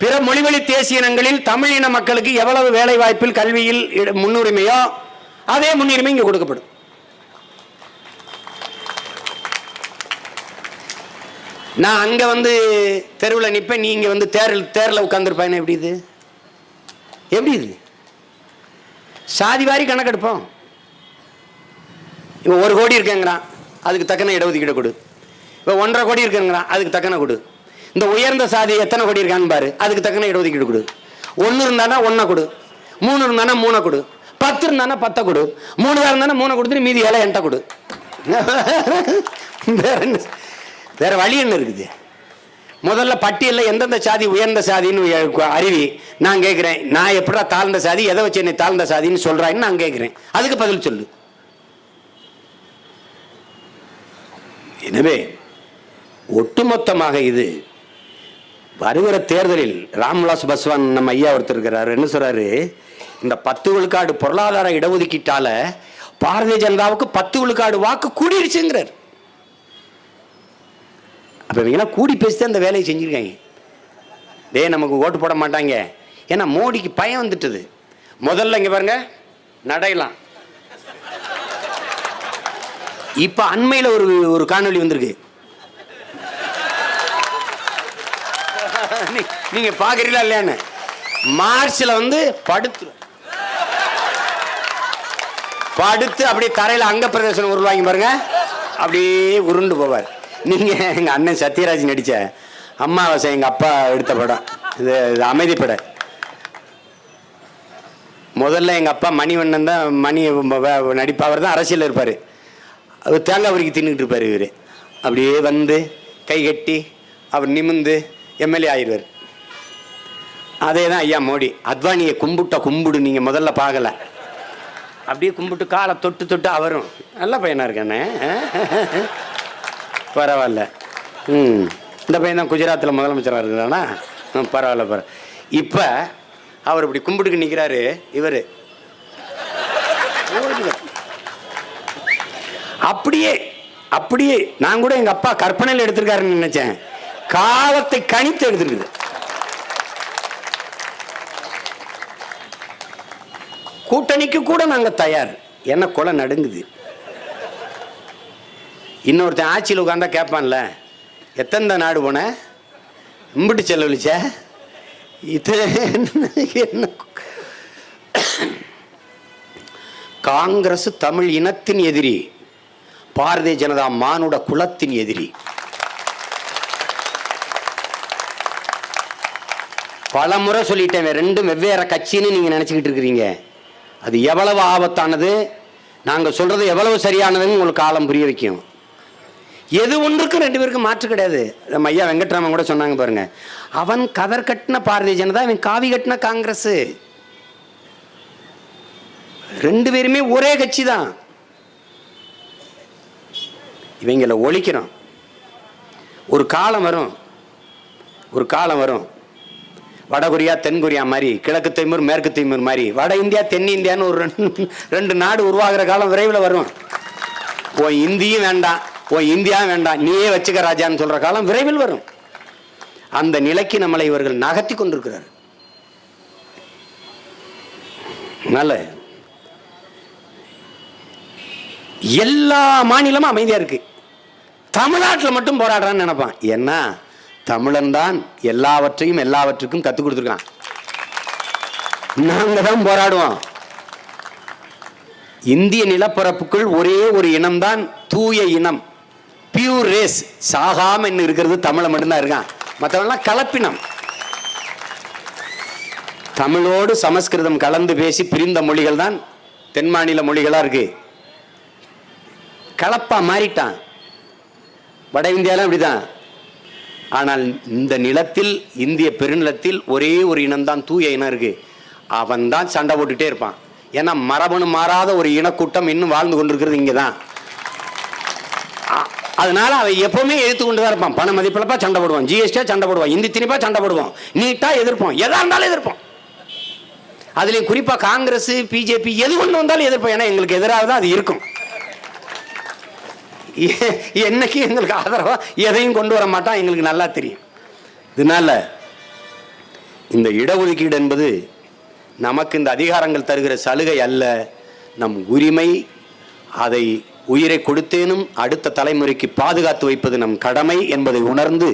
A: பிற மொழிவழி தேசிய இனங்களில் தமிழ் இன மக்களுக்கு எவ்வளவு வேலை வாய்ப்பில் கல்வியில் முன்னுரிமையோ அதே முன்னுரிமை இங்க கொடுக்கப்படும். நான் அங்க வந்து தெருவில் நிற்பேன், நீ இங்க வந்து தேரில் உட்கார்ந்துருப்பேன். எப்படி இது, எப்படி இது? சாதி வாரி கணக்கெடுப்போம். இப்போ 1 கோடி இருக்குங்கிறான், அதுக்கு தக்கன இடஒதுக்கீடு கொடு. இப்போ 1.5 கோடி இருக்குங்கிறான், அதுக்கு தக்கன கொடு. இந்த உயர்ந்த சாதி எத்தனை கோடி இருக்கான்னு பாரு, அதுக்கு தக்கன இடஒதுக்கீடு கொடு. 1 இருந்தானா 1 கொடு, 3 இருந்தானா 3 கொடு, 10 இருந்தானா 10 கொடு, 3 இருந்தானா 3 கொடுத்துட்டு மீதி 7 என்கிட்ட கொடு. வேற வழி என்ன இருக்குது? முதல்ல பட்டியலில் எந்தெந்த சாதி உயர்ந்த சாதின்னு அறிவி. நான் கேட்கிறேன், நான் எப்படா தாழ்ந்த சாதி, எதை வச்சு என்னை தாழ்ந்த சாதின்னு சொல்றான்னு நான் கேட்கிறேன். அதுக்கு பதில் சொல்லு. எனவே ஒட்டுமொத்தமாக இது வருகிற தேர்தலில் ராம்விலாஸ் பாஸ்வான் நம்ம ஐயா ஒருத்தர் இருக்கிறார், என்ன சொல்றாரு, இந்த 10 விழுக்காடு பொருளாதார இடஒதுக்கீட்டால பாரதிய ஜனதாவுக்கு 10 விழுக்காடு வாக்கு கூடிருச்சுங்கிறார். அப்ப இவங்கெல்லாம் கூடி பேசிதான் அந்த வேலையை செஞ்சிருக்காங்க. நமக்கு ஓட்டு போட மாட்டாங்க, ஏன்னா மோடிக்கு பயம் வந்துட்டது. முதல்ல இங்க பாருங்க நடையலாம். இப்ப அண்மையில ஒரு காணொலி வந்திருக்கு, நீங்க பாக்குறீங்களா இல்லையான்னு. மார்ச்ல படுத்து அப்படியே தரையில அங்க பிரதேசம் உருவாங்கி பாருங்க, அப்படியே உருண்டு போவார். நீங்க எங்க அண்ணன் சத்யராஜ் நடிச்ச அம்மாவாசை எங்க அப்பா எடுத்த படம், இது அமைதி படம். முதல்ல எங்க அப்பா மணிவண்ணன் தான், மணி நடிப்பாவர் தான் அரசியல் இருப்பாரு. அவர் தேங்காய் உரிக்கி தின்னுட்டு இருப்பாரு. இவரு அப்படியே வந்து கை கட்டி அவர் நிமிந்து எம்எல்ஏ ஆயிடுவார். அதே தான் ஐயா மோடி. அத்வானியை கும்பிடு நீங்க முதல்ல பார்க்கல, அப்படியே கும்பிட்டு காலை தொட்டு அவரும் நல்ல பையனா இருக்கானே, பரவாயில்ல. இந்த பையன் தான் குஜராத்தில் முதலமைச்சராக இருக்கிறானா, பரவாயில்ல. இப்போ அவர் இப்படி கும்பிட்டுக்கு நிற்கிறாரு. இவர் அப்படியே நான் கூட எங்கள் அப்பா கற்பனையில் எடுத்திருக்காருன்னு நினைச்சேன். காலத்தை கணித்து எடுத்துருக்குது. கூட்டணிக்கு கூட நாங்கள் தயார். என்ன கொலை நடுங்குது. இன்னொருத்தன் ஆட்சியில் உட்கார்ந்தா கேட்பான்ல, எத்தனை நாடு போன, இம்பிட்டு செலவழிச்ச, என்ன. காங்கிரஸ் தமிழ் இனத்தின் எதிரி, பாரதிய ஜனதா மானுட குலத்தின் எதிரி. பல முறை சொல்லிட்டேன், ரெண்டும் வெவ்வேறு கட்சின்னு நீங்க நினைச்சுக்கிட்டு இருக்கிறீங்க. அது எவ்வளவு ஆபத்தானது, நாங்கள் சொல்றது எவ்வளவு சரியானதுன்னு உங்களுக்கு காலம் புரிய வைக்கும். எது ஒன்றுக்கும் ரெண்டு பேருக்கும் மாற்று கிடையாது. நம்ம ஐயா வெங்கட்ராமன் கூட சொன்னாங்க பாருங்க, அவன் கதர் கட்டின பாரதிய ஜனதா, அவன் காவி கட்டின காங்கிரஸ், ரெண்டு பேருமே ஒரே கட்சி தான். இவங்களை ஒழிக்கிறோம். ஒரு காலம் வரும், வடகொரியா தென்கொரியா மாதிரி, கிழக்கு தைமூர் மேற்கு தைமூர் மாதிரி, வட இந்தியா தென் இந்தியான்னு ஒரு ரெண்டு நாடு உருவாகிற காலம் விரைவில் வரும். ஓ இந்தியும் வேண்டாம், ஓ இந்தியாவும் வேண்டாம், நீயே வச்சுக்க ராஜான்னு சொல்ற காலம் விரைவில் வரும். அந்த நிலைக்கு நம்மளை இவர்கள் நகர்த்தி கொண்டிருக்கிறார். நல்ல எல்லா மாநிலமும் அமைதியா இருக்கு, தமிழ்நாட்டில் மட்டும் போராடுறான்னு நினைப்பான். என்ன, தமிழன் தான் எல்லாவற்றுக்கும் கத்துக் கொடுத்துருக்கான். நாங்க தான் போராடுவோம். இந்திய நிலப்பரப்புக்குள் ஒரே ஒரு இனம்தான் தூய இனம், பியூர் ரேஸ், சாகாம இருக்கிறது தமிழை மட்டும்தான் இருக்கான். மற்றவெல்லாம் கலப்பினம். தமிழோடு சமஸ்கிருதம் கலந்து பேசி பிரிந்த மொழிகள் தான் தென் மாநில மொழிகளா இருக்கு. கலப்பா மாறிட்டான். வட இந்தியாலாம் அப்படிதான். ஆனால் இந்த நிலத்தில், இந்திய பெருநிலத்தில் ஒரே ஒரு இனம்தான் தூய இனம் இருக்கு. அவன் தான் சண்டை போட்டுட்டே இருப்பான். ஏன்னா மரபணு மாறாத ஒரு இனக்கூட்டம் இன்னும் வாழ்ந்து கொண்டிருக்கிறது இங்கதான். அதனால அவன் எப்பவுமே எதிர்த்து கொண்டுதான் இருப்பான். பண மதிப்பிழப்பா சண்டை போடுவான், ஜிஎஸ்டியா சண்டை போடுவான், இந்தி திணிப்பா சண்டை போடுவான், நீட்டா எதிர்ப்போம், எதா இருந்தாலும் எதிர்ப்போம். அதுலயும் குறிப்பா காங்கிரஸ் பிஜேபி எது கொண்டு வந்தாலும் எதிர்ப்போம். ஏன்னா எங்களுக்கு எதிராக தான் அது இருக்கும். என்னைக்கு எங்களுக்கு ஆதரவா எதையும் கொண்டு வர மாட்டான், எங்களுக்கு நல்லா தெரியும். இதனால இந்த இடஒதுக்கீடு என்பது நமக்கு இந்த அதிகாரங்கள் தருகிற சலுகை அல்ல, நம் உரிமை. அதை உயிரை கொடுத்தேனும் அடுத்த தலைமுறைக்கு பாதுகாத்து வைப்பது நம் கடமை என்பதை உணர்ந்து